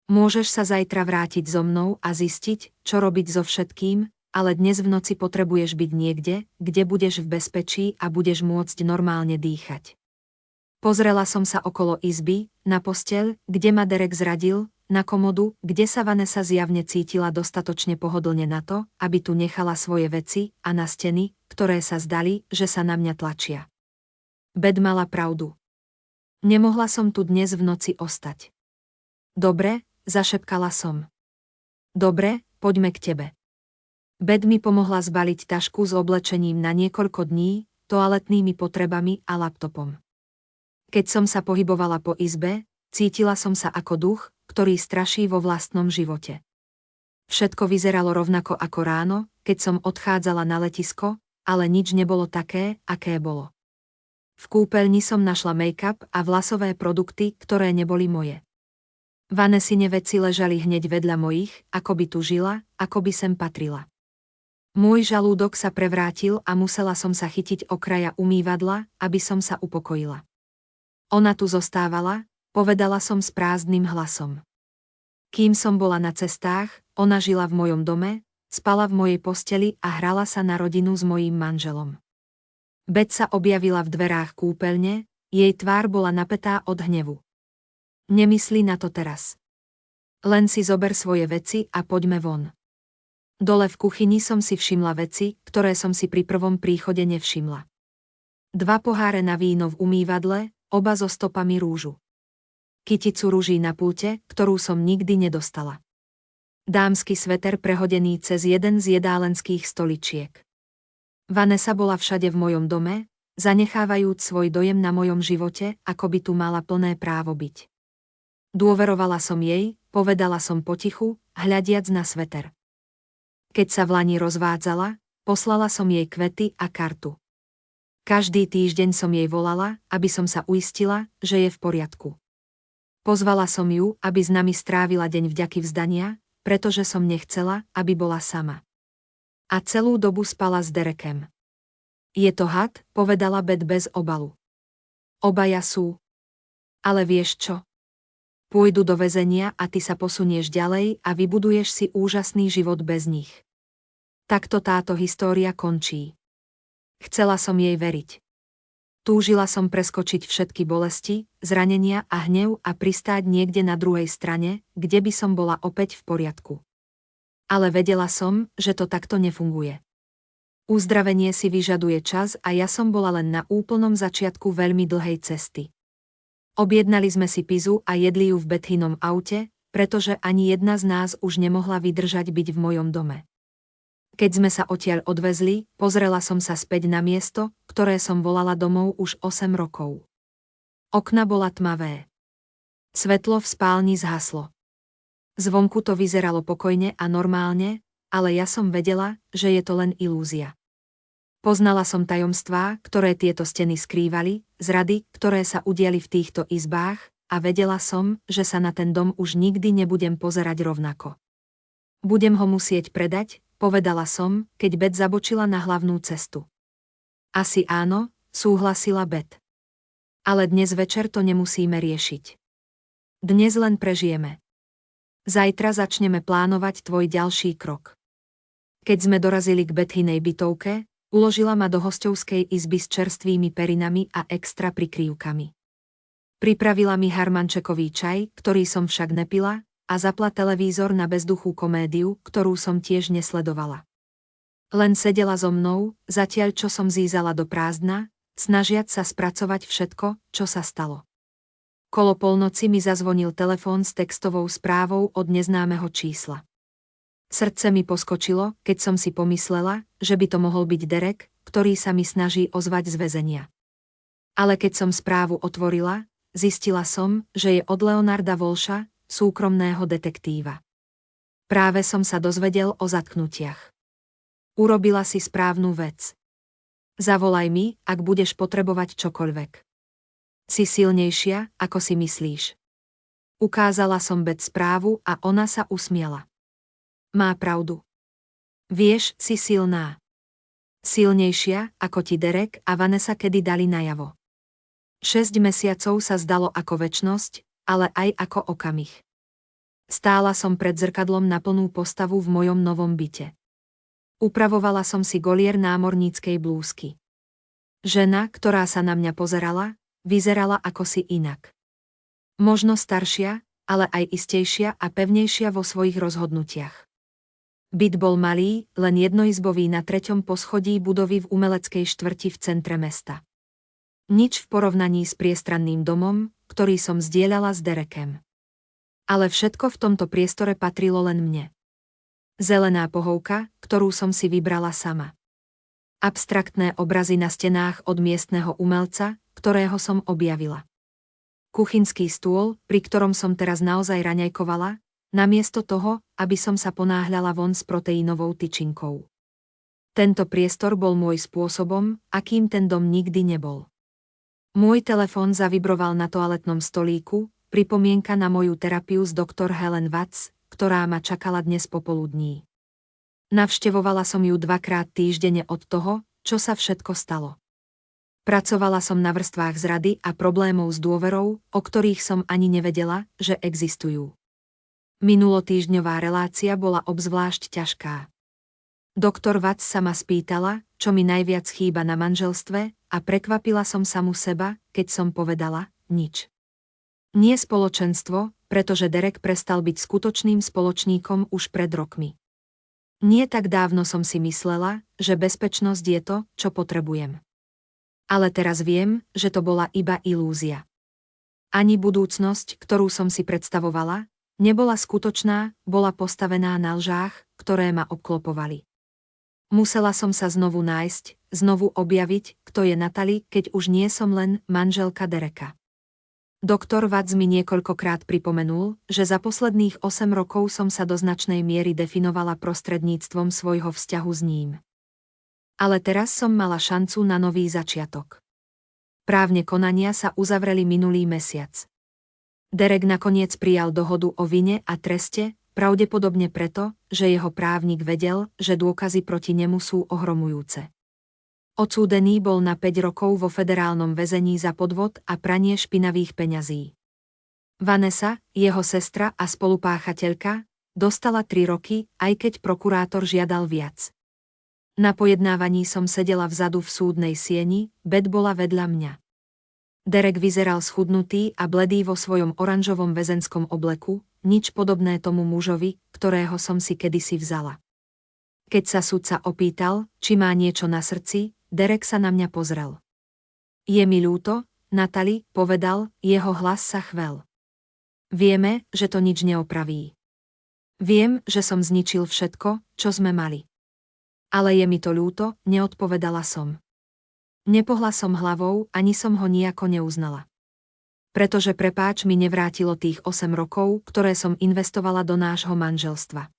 Môžeš sa zajtra vrátiť so mnou a zistiť, čo robiť so všetkým, ale dnes v noci potrebuješ byť niekde, kde budeš v bezpečí a budeš môcť normálne dýchať. Pozrela som sa okolo izby, na posteľ, kde ma Derek zradil, na komodu, kde sa Vanessa zjavne cítila dostatočne pohodlne na to, aby tu nechala svoje veci, a na steny, ktoré sa zdali, že sa na mňa tlačia. Beth mala pravdu. Nemohla som tu dnes v noci ostať. Dobre, zašepkala som. Dobre, poďme k tebe. Beth mi pomohla zbaliť tašku s oblečením na niekoľko dní, toaletnými potrebami a laptopom. Keď som sa pohybovala po izbe, cítila som sa ako duch, ktorý straší vo vlastnom živote. Všetko vyzeralo rovnako ako ráno, keď som odchádzala na letisko, ale nič nebolo také, aké bolo. V kúpeľni som našla make-up a vlasové produkty, ktoré neboli moje. Vanessine veci ležali hneď vedľa mojich, ako by tu žila, ako by sem patrila. Môj žalúdok sa prevrátil a musela som sa chytiť okraja umývadla, aby som sa upokojila. Ona tu zostávala, povedala som s prázdnym hlasom. Kým som bola na cestách, ona žila v mojom dome, spala v mojej posteli a hrala sa na rodinu s mojím manželom. Beth sa objavila v dverách kúpeľne, jej tvár bola napätá od hnevu. Nemyslí na to teraz. Len si zober svoje veci a poďme von. Dole v kuchyni som si všimla veci, ktoré som si pri prvom príchode nevšimla. 2 poháre na víno v umývadle, oba so stopami rúžu. Kyticu rúží na pulte, ktorú som nikdy nedostala. Dámsky sveter prehodený cez jeden z jedálenských stoličiek. Vanessa bola všade v mojom dome, zanechávajúc svoj dojem na mojom živote, ako by tu mala plné právo byť. Dôverovala som jej, povedala som potichu, hľadiac na sveter. Keď sa v lani rozvádzala, poslala som jej kvety a kartu. Každý týždeň som jej volala, aby som sa uistila, že je v poriadku. Pozvala som ju, aby s nami strávila deň vďaky vzdania, pretože som nechcela, aby bola sama. A celú dobu spala s Derekem. Je to had, povedala Beth bez obalu. Obaja sú. Ale vieš čo? Pôjdu do väzenia a ty sa posunieš ďalej a vybuduješ si úžasný život bez nich. Takto táto história končí. Chcela som jej veriť. Túžila som preskočiť všetky bolesti, zranenia a hnev a pristáť niekde na druhej strane, kde by som bola opäť v poriadku. Ale vedela som, že to takto nefunguje. Uzdravenie si vyžaduje čas a ja som bola len na úplnom začiatku veľmi dlhej cesty. Objednali sme si pizzu a jedli ju v Bethynom aute, pretože ani jedna z nás už nemohla vydržať byť v mojom dome. Keď sme sa odtiaľ odvezli, pozrela som sa späť na miesto, ktoré som volala domov už 8 rokov. Okna bola tmavé. Svetlo v spálni zhaslo. Zvonku to vyzeralo pokojne a normálne, ale ja som vedela, že je to len ilúzia. Poznala som tajomstvá, ktoré tieto steny skrývali, zrady, ktoré sa udiali v týchto izbách, a vedela som, že sa na ten dom už nikdy nebudem pozerať rovnako. Budem ho musieť predať, povedala som, keď Beth zabočila na hlavnú cestu. Asi áno, súhlasila Beth. Ale dnes večer to nemusíme riešiť. Dnes len prežijeme. Zajtra začneme plánovať tvoj ďalší krok. Keď sme dorazili k Bethynej bytovke, uložila ma do hosťovskej izby s čerstvými perinami a extra prikrývkami. Pripravila mi harmančekový čaj, ktorý som však nepila, a zapla televízor na bezduchú komédiu, ktorú som tiež nesledovala. Len sedela so mnou, zatiaľ čo som zízala do prázdna, snažiac sa spracovať všetko, čo sa stalo. Kolo polnoci mi zazvonil telefón s textovou správou od neznámeho čísla. Srdce mi poskočilo, keď som si pomyslela, že by to mohol byť Derek, ktorý sa mi snaží ozvať z väzenia. Ale keď som správu otvorila, zistila som, že je od Leonarda Walsha, súkromného detektíva. Práve som sa dozvedel o zatknutiach. Urobila si správnu vec. Zavolaj mi, ak budeš potrebovať čokoľvek. Si silnejšia, ako si myslíš. Ukázala som Beth správu a ona sa usmiela. Má pravdu. Vieš, si silná. Silnejšia, ako ti Derek a Vanessa kedy dali najavo. 6 mesiacov sa zdalo ako večnosť, ale aj ako okamih. Stála som pred zrkadlom na plnú postavu v mojom novom byte. Upravovala som si golier námorníckej blúzky. Žena, ktorá sa na mňa pozerala, vyzerala ako si inak. Možno staršia, ale aj istejšia a pevnejšia vo svojich rozhodnutiach. Byt bol malý, len jednoizbový na 3. poschodí budovy v umeleckej štvrti v centre mesta. Nič v porovnaní s priestranným domom, ktorý som zdieľala s Derekem. Ale všetko v tomto priestore patrilo len mne. Zelená pohovka, ktorú som si vybrala sama. Abstraktné obrazy na stenách od miestneho umelca, ktorého som objavila. Kuchynský stôl, pri ktorom som teraz naozaj raňajkovala, namiesto toho, aby som sa ponáhľala von s proteínovou tyčinkou. Tento priestor bol môj spôsobom, akým ten dom nikdy nebol. Môj telefón zavibroval na toaletnom stolíku, pripomienka na moju terapiu s doktor Helen Watts, ktorá ma čakala dnes popoludní. Navštevovala som ju 2-krát týždenne od toho, čo sa všetko stalo. Pracovala som na vrstvách zrady a problémov s dôverou, o ktorých som ani nevedela, že existujú. Minulotýždňová relácia bola obzvlášť ťažká. Doktor Watts sa ma spýtala, čo mi najviac chýba na manželstve, a prekvapila som samu seba, keď som povedala, nič. Nie spoločenstvo, pretože Derek prestal byť skutočným spoločníkom už pred rokmi. Nie tak dávno som si myslela, že bezpečnosť je to, čo potrebujem. Ale teraz viem, že to bola iba ilúzia. Ani budúcnosť, ktorú som si predstavovala, nebola skutočná, bola postavená na lžách, ktoré ma obklopovali. Musela som sa znovu nájsť, znovu objaviť, kto je Natalie, keď už nie som len manželka Dereka. Doktor Watts mi niekoľkokrát pripomenul, že za posledných 8 rokov som sa do značnej miery definovala prostredníctvom svojho vzťahu s ním. Ale teraz som mala šancu na nový začiatok. Právne konania sa uzavreli minulý mesiac. Derek nakoniec prijal dohodu o vine a treste, pravdepodobne preto, že jeho právnik vedel, že dôkazy proti nemu sú ohromujúce. Odsúdený bol na 5 rokov vo federálnom väzení za podvod a pranie špinavých peňazí. Vanessa, jeho sestra a spolupáchateľka, dostala 3 roky, aj keď prokurátor žiadal viac. Na pojednávaní som sedela vzadu v súdnej sieni, Beth bola vedľa mňa. Derek vyzeral schudnutý a bledý vo svojom oranžovom väzenskom obleku, nič podobné tomu mužovi, ktorého som si kedysi vzala. Keď sa sudca opýtal, či má niečo na srdci, Derek sa na mňa pozrel. Je mi ľúto, Natalie, povedal, jeho hlas sa chvel. Vieme, že to nič neopraví. Viem, že som zničil všetko, čo sme mali. Ale je mi to ľúto, neodpovedala som. Nepohla som hlavou, ani som ho nijako neuznala. Pretože prepáč mi nevrátilo tých 8 rokov, ktoré som investovala do nášho manželstva.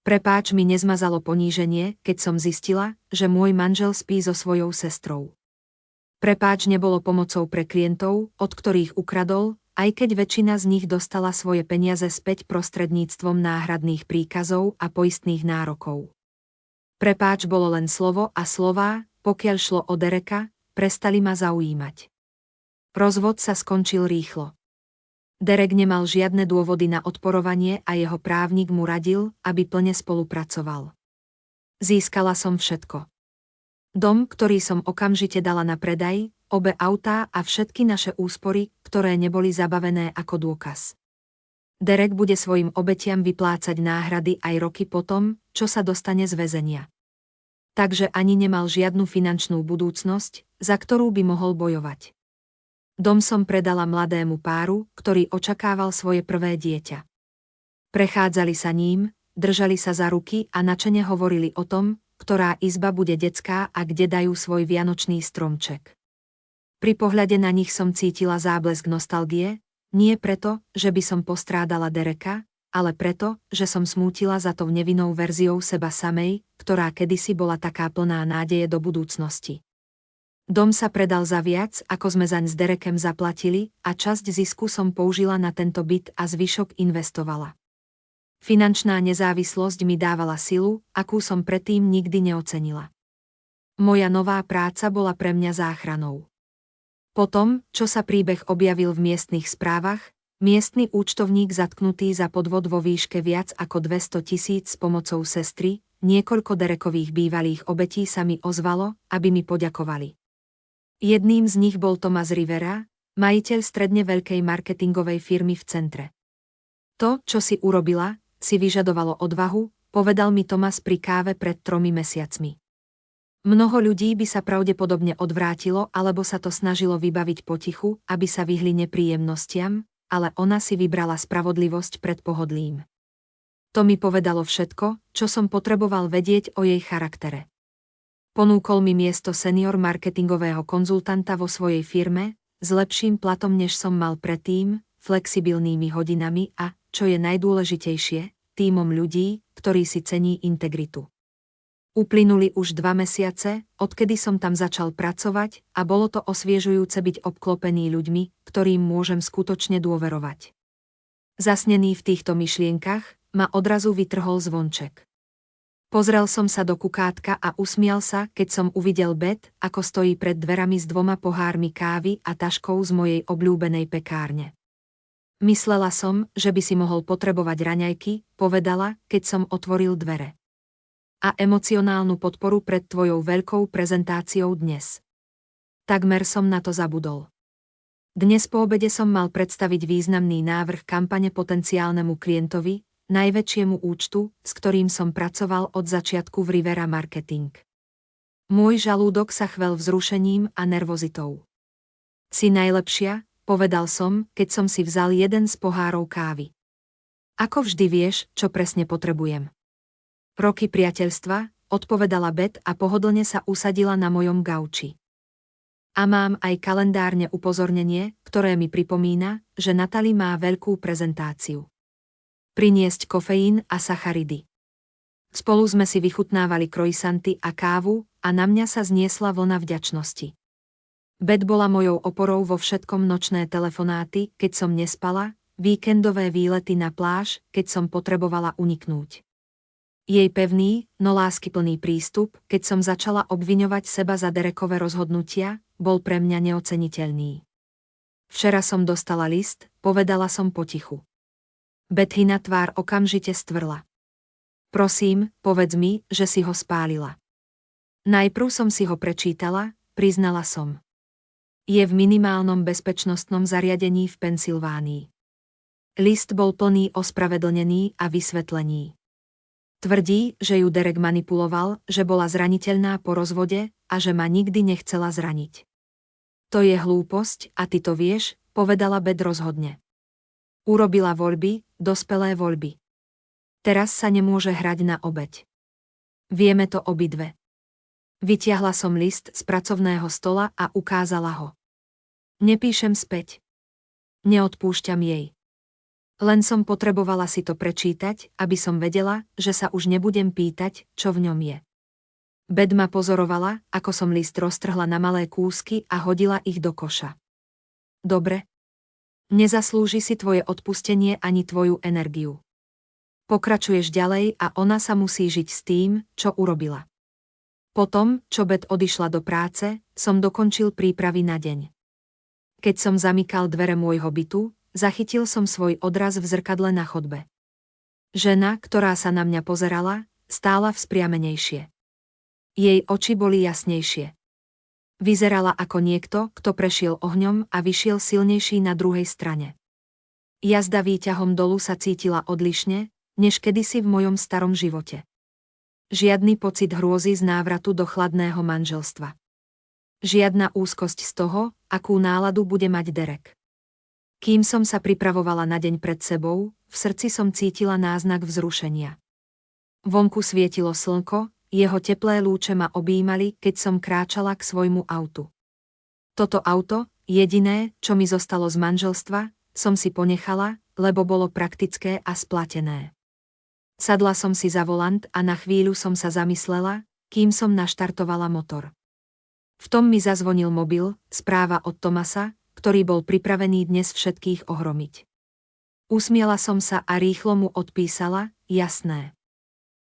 Prepáč mi nezmazalo poníženie, keď som zistila, že môj manžel spí so svojou sestrou. Prepáč nebolo pomocou pre klientov, od ktorých ukradol, aj keď väčšina z nich dostala svoje peniaze späť prostredníctvom náhradných príkazov a poistných nárokov. Prepáč bolo len slovo a slová, pokiaľ šlo o Dereka, prestali ma zaujímať. Rozvod sa skončil rýchlo. Derek nemal žiadne dôvody na odporovanie a jeho právnik mu radil, aby plne spolupracoval. Získala som všetko. Dom, ktorý som okamžite dala na predaj, obe autá a všetky naše úspory, ktoré neboli zabavené ako dôkaz. Derek bude svojim obetiam vyplácať náhrady aj roky potom, čo sa dostane z väzenia. Takže ani nemal žiadnu finančnú budúcnosť, za ktorú by mohol bojovať. Dom som predala mladému páru, ktorý očakával svoje prvé dieťa. Prechádzali sa ním, držali sa za ruky a nadšene hovorili o tom, ktorá izba bude detská a kde dajú svoj vianočný stromček. Pri pohľade na nich som cítila záblesk nostalgie, nie preto, že by som postrádala Dereka, ale preto, že som smútila za tou nevinnou verziou seba samej, ktorá kedysi bola taká plná nádeje do budúcnosti. Dom sa predal za viac, ako sme zaň s Derekem zaplatili, a časť zisku som použila na tento byt a zvyšok investovala. Finančná nezávislosť mi dávala silu, akú som predtým nikdy neocenila. Moja nová práca bola pre mňa záchranou. Potom, čo sa príbeh objavil v miestnych správach, miestny účtovník zatknutý za podvod vo výške viac ako 200 000 s pomocou sestry, niekoľko Derekových bývalých obetí sa mi ozvalo, aby mi poďakovali. Jedným z nich bol Thomas Rivera, majiteľ stredne veľkej marketingovej firmy v centre. To, čo si urobila, si vyžadovalo odvahu, povedal mi Thomas pri káve pred 3 mesiacmi. Mnoho ľudí by sa pravdepodobne odvrátilo alebo sa to snažilo vybaviť potichu, aby sa vyhli nepríjemnostiam, ale ona si vybrala spravodlivosť pred pohodlím. To mi povedalo všetko, čo som potreboval vedieť o jej charaktere. Ponúkol mi miesto senior marketingového konzultanta vo svojej firme, s lepším platom než som mal predtým, flexibilnými hodinami a, čo je najdôležitejšie, tímom ľudí, ktorí si cení integritu. Uplynuli už 2 mesiace, odkedy som tam začal pracovať, a bolo to osviežujúce byť obklopený ľuďmi, ktorým môžem skutočne dôverovať. Zasnený v týchto myšlienkach, ma odrazu vytrhol zvonček. Pozrel som sa do kukátka a usmial sa, keď som uvidel Beth, ako stojí pred dverami s 2 pohármi kávy a taškou z mojej obľúbenej pekárne. Myslela som, že by si mohol potrebovať raňajky, povedala, keď som otvoril dvere. a emocionálnu podporu pred tvojou veľkou prezentáciou dnes. Takmer som na to zabudol. Dnes po obede som mal predstaviť významný návrh kampane potenciálnemu klientovi, najväčšiemu účtu, s ktorým som pracoval od začiatku v Rivera Marketing. Môj žalúdok sa chvel vzrušením a nervozitou. Si najlepšia, povedal som, keď som si vzal jeden z pohárov kávy. Ako vždy vieš, čo presne potrebujem. Roky priateľstva, odpovedala Beth a pohodlne sa usadila na mojom gauči. A mám aj kalendárne upozornenie, ktoré mi pripomína, že Natalie má veľkú prezentáciu. Priniesť kofeín a sacharidy. Spolu sme si vychutnávali croissanty a kávu a na mňa sa zniesla vlna vďačnosti. Beth bola mojou oporou vo všetkom, nočné telefonáty, keď som nespala, víkendové výlety na pláž, keď som potrebovala uniknúť. Jej pevný, no láskyplný prístup, keď som začala obviňovať seba za Derekové rozhodnutia, bol pre mňa neoceniteľný. Včera som dostala list, povedala som potichu. Bethina tvár okamžite stvrla. Prosím, povedz mi, že si ho spálila. Najprv som si ho prečítala, priznala som. Je v minimálnom bezpečnostnom zariadení v Pensylvánii. List bol plný ospravedlnení a vysvetlení. Tvrdí, že ju Derek manipuloval, že bola zraniteľná po rozvode a že ma nikdy nechcela zraniť. To je hlúposť a ty to vieš, povedala Beth rozhodne. Urobila voľby, dospelé voľby. Teraz sa nemôže hrať na obeť. Vieme to obidve. Vytiahla som list z pracovného stola a ukázala ho. Nepíšem späť. Neodpúšťam jej. Len som potrebovala si to prečítať, aby som vedela, že sa už nebudem pýtať, čo v ňom je. Beth ma pozorovala, ako som list roztrhla na malé kúsky a hodila ich do koša. Dobre. Nezaslúži si tvoje odpustenie ani tvoju energiu. Pokračuješ ďalej a ona sa musí žiť s tým, čo urobila. Potom, čo Beth odišla do práce, som dokončil prípravy na deň. Keď som zamykal dvere môjho bytu, zachytil som svoj odraz v zrkadle na chodbe. Žena, ktorá sa na mňa pozerala, stála vzpriamenejšie. Jej oči boli jasnejšie. Vyzerala ako niekto, kto prešiel ohňom a vyšiel silnejší na druhej strane. Jazda výťahom dolu sa cítila odlišne, než kedysi v mojom starom živote. Žiadny pocit hrôzy z návratu do chladného manželstva. Žiadna úzkosť z toho, akú náladu bude mať Derek. Kým som sa pripravovala na deň pred sebou, v srdci som cítila náznak vzrušenia. Vonku svietilo slnko, jeho teplé lúče ma objímali, keď som kráčala k svojmu autu. Toto auto, jediné, čo mi zostalo z manželstva, som si ponechala, lebo bolo praktické a splatené. Sadla som si za volant a na chvíľu som sa zamyslela, kým som naštartovala motor. V tom mi zazvonil mobil, správa od Thomasa, ktorý bol pripravený dnes všetkých ohromiť. Usmiela som sa a rýchlo mu odpísala, jasné.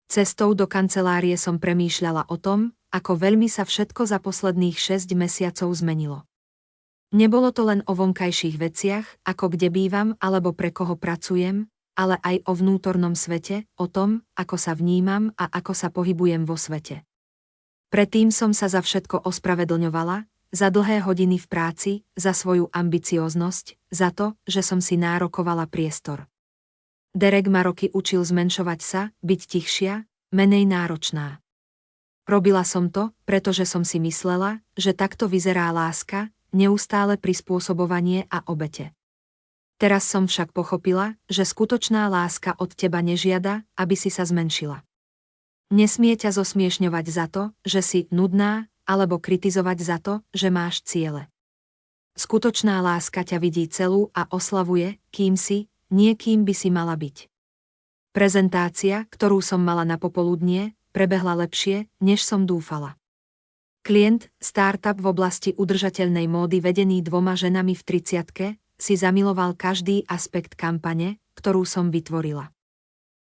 Cestou do kancelárie som premýšľala o tom, ako veľmi sa všetko za posledných 6 mesiacov zmenilo. Nebolo to len o vonkajších veciach, ako kde bývam alebo pre koho pracujem, ale aj o vnútornom svete, o tom, ako sa vnímam a ako sa pohybujem vo svete. Predtým som sa za všetko ospravedlňovala, za dlhé hodiny v práci, za svoju ambicióznosť, za to, že som si nárokovala priestor. Derek ma roky učil zmenšovať sa, byť tichšia, menej náročná. Robila som to, pretože som si myslela, že takto vyzerá láska, neustále prispôsobovanie a obete. Teraz som však pochopila, že skutočná láska od teba nežiada, aby si sa zmenšila. Nesmie ťa zosmiešňovať za to, že si nudná, alebo kritizovať za to, že máš ciele. Skutočná láska ťa vidí celú a oslavuje, kým si, nie kým by si mala byť. Prezentácia, ktorú som mala na popoludnie, prebehla lepšie, než som dúfala. Klient, startup v oblasti udržateľnej módy vedený 2 ženami v 30-ke, si zamiloval každý aspekt kampane, ktorú som vytvorila.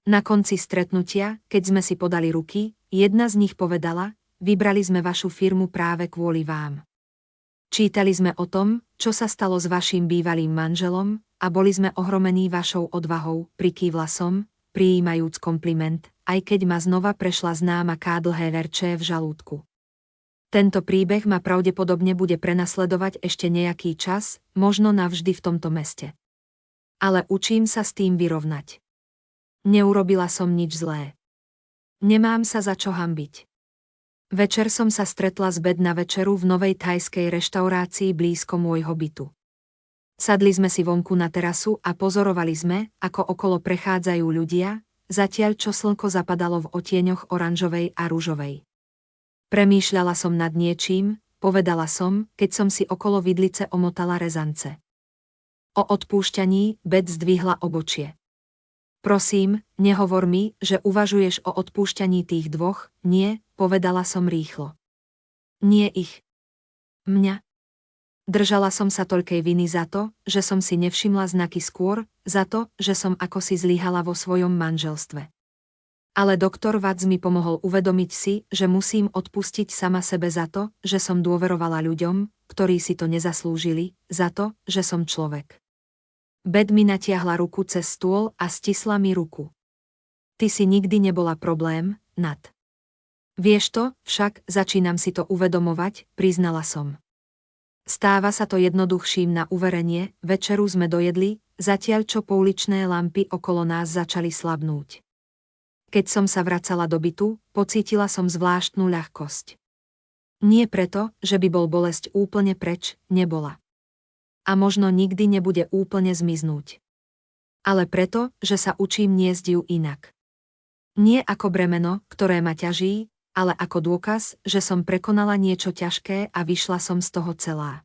Na konci stretnutia, keď sme si podali ruky, jedna z nich povedala, vybrali sme vašu firmu práve kvôli vám. Čítali sme o tom, čo sa stalo s vaším bývalým manželom, a boli sme ohromení vašou odvahou, prikývla som, prijímajúc kompliment, aj keď ma znova prešla známa kádlhé verče v žalúdku. Tento príbeh ma pravdepodobne bude prenasledovať ešte nejaký čas, možno navždy v tomto meste. Ale učím sa s tým vyrovnať. Neurobila som nič zlé. Nemám sa za čo hanbiť. Večer som sa stretla s bed na večeru v novej thajskej reštaurácii blízko môjho bytu. Sadli sme si vonku na terasu a pozorovali sme, ako okolo prechádzajú ľudia, zatiaľ čo slnko zapadalo v otieňoch oranžovej a ružovej. Premýšľala som nad niečím, povedala som, keď som si okolo vidlice omotala rezance. O odpúšťaní Beth zdvihla obočie. Prosím, nehovor mi, že uvažuješ o odpúšťaní tých dvoch, nie, povedala som rýchlo. Nie ich. Mňa. Držala som sa toľkej viny za to, že som si nevšimla znaky skôr, za to, že som akosi zlyhala vo svojom manželstve. Ale doktor Watts mi pomohol uvedomiť si, že musím odpustiť sama sebe za to, že som dôverovala ľuďom, ktorí si to nezaslúžili, za to, že som človek. Beth mi natiahla ruku cez stôl a stisla mi ruku. Ty si nikdy nebola problém, Nat. Vieš to, však začínam si to uvedomovať, priznala som. Stáva sa to jednoduchším na uverenie, večeru sme dojedli, zatiaľ čo pouličné lampy okolo nás začali slabnúť. Keď som sa vracala do bytu, pocítila som zvláštnu ľahkosť. Nie preto, že by bol bolesť úplne preč, nebola. A možno nikdy nebude úplne zmiznúť. Ale preto, že sa učím niesť ju inak. Nie ako bremeno, ktoré ma ťaží, ale ako dôkaz, že som prekonala niečo ťažké a vyšla som z toho celá.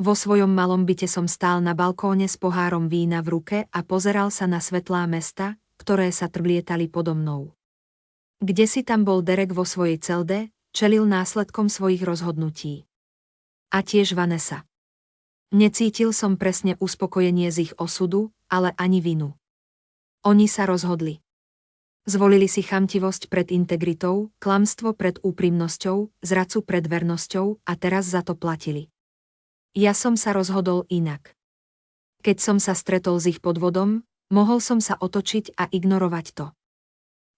Vo svojom malom byte som stál na balkóne s pohárom vína v ruke a pozeral sa na svetlá mesta, ktoré sa trblietali podo mnou. Kdesi tam bol Derek vo svojej celde, čelil následkom svojich rozhodnutí. A tiež Vanessa. Necítil som presne uspokojenie z ich osudu, ale ani vinu. Oni sa rozhodli. Zvolili si chamtivosť pred integritou, klamstvo pred úprimnosťou, zradcu pred vernosťou a teraz za to platili. Ja som sa rozhodol inak. Keď som sa stretol s ich podvodom, mohol som sa otočiť a ignorovať to.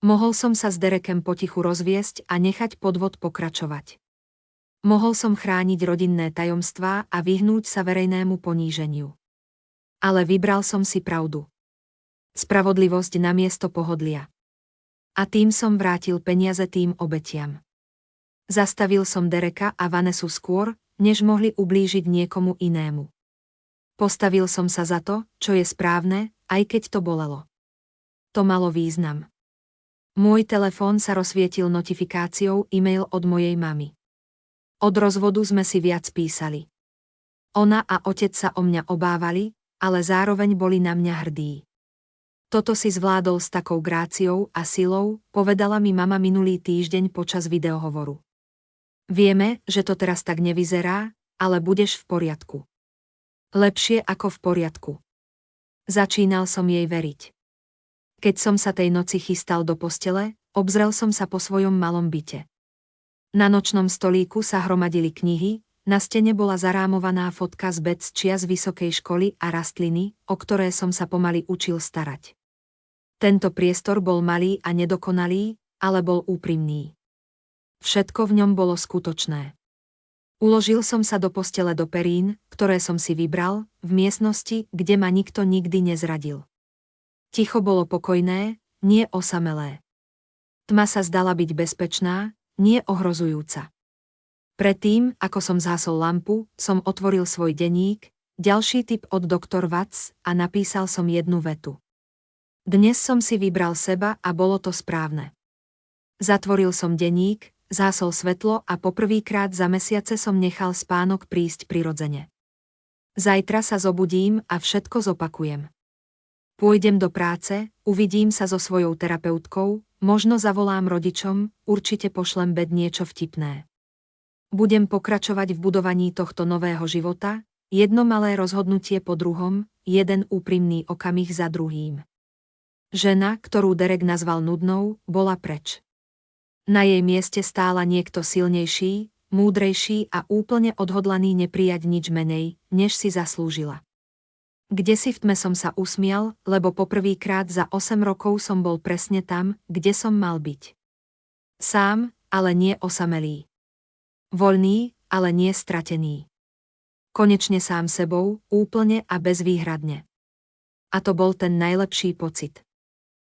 Mohol som sa s Derekem potichu rozviesť a nechať podvod pokračovať. Mohol som chrániť rodinné tajomstvá a vyhnúť sa verejnému poníženiu. Ale vybral som si pravdu. Spravodlivosť namiesto pohodlia. A tým som vrátil peniaze tým obetiam. Zastavil som Dereka a Vanessu skôr, než mohli ublížiť niekomu inému. Postavil som sa za to, čo je správne, aj keď to bolelo. To malo význam. Môj telefón sa rozsvietil notifikáciou e-mail od mojej mamy. Od rozvodu sme si viac písali. Ona a otec sa o mňa obávali, ale zároveň boli na mňa hrdí. Toto si zvládol s takou gráciou a silou, povedala mi mama minulý týždeň počas videohovoru. Vieme, že to teraz tak nevyzerá, ale budeš v poriadku. Lepšie ako v poriadku. Začínal som jej veriť. Keď som sa tej noci chystal do postele, obzrel som sa po svojom malom byte. Na nočnom stolíku sa hromadili knihy, na stene bola zarámovaná fotka z Beth z čias vysokej školy a rastliny, o ktoré som sa pomaly učil starať. Tento priestor bol malý a nedokonalý, ale bol úprimný. Všetko v ňom bolo skutočné. Uložil som sa do postele do perín, ktoré som si vybral, v miestnosti, kde ma nikto nikdy nezradil. Ticho bolo pokojné, nie osamelé. Tma sa zdala byť bezpečná, nie ohrozujúca. Predtým, ako som zhasol lampu, som otvoril svoj denník, ďalší tip od doktor Watts a napísal som jednu vetu. Dnes som si vybral seba a bolo to správne. Zatvoril som denník, zhasol svetlo a poprvýkrát za mesiace som nechal spánok prísť prirodzene. Zajtra sa zobudím a všetko zopakujem. Pôjdem do práce, uvidím sa so svojou terapeutkou, možno zavolám rodičom, určite pošlem Beth niečo vtipné. Budem pokračovať v budovaní tohto nového života, jedno malé rozhodnutie po druhom, jeden úprimný okamih za druhým. Žena, ktorú Derek nazval nudnou, bola preč. Na jej mieste stála niekto silnejší, múdrejší a úplne odhodlaný neprijať nič menej, než si zaslúžila. Kde si v tme som sa usmial, lebo poprvýkrát za 8 rokov som bol presne tam, kde som mal byť. Sám, ale nie osamelý. Voľný, ale nie stratený. Konečne sám sebou, úplne a bezvýhradne. A to bol ten najlepší pocit.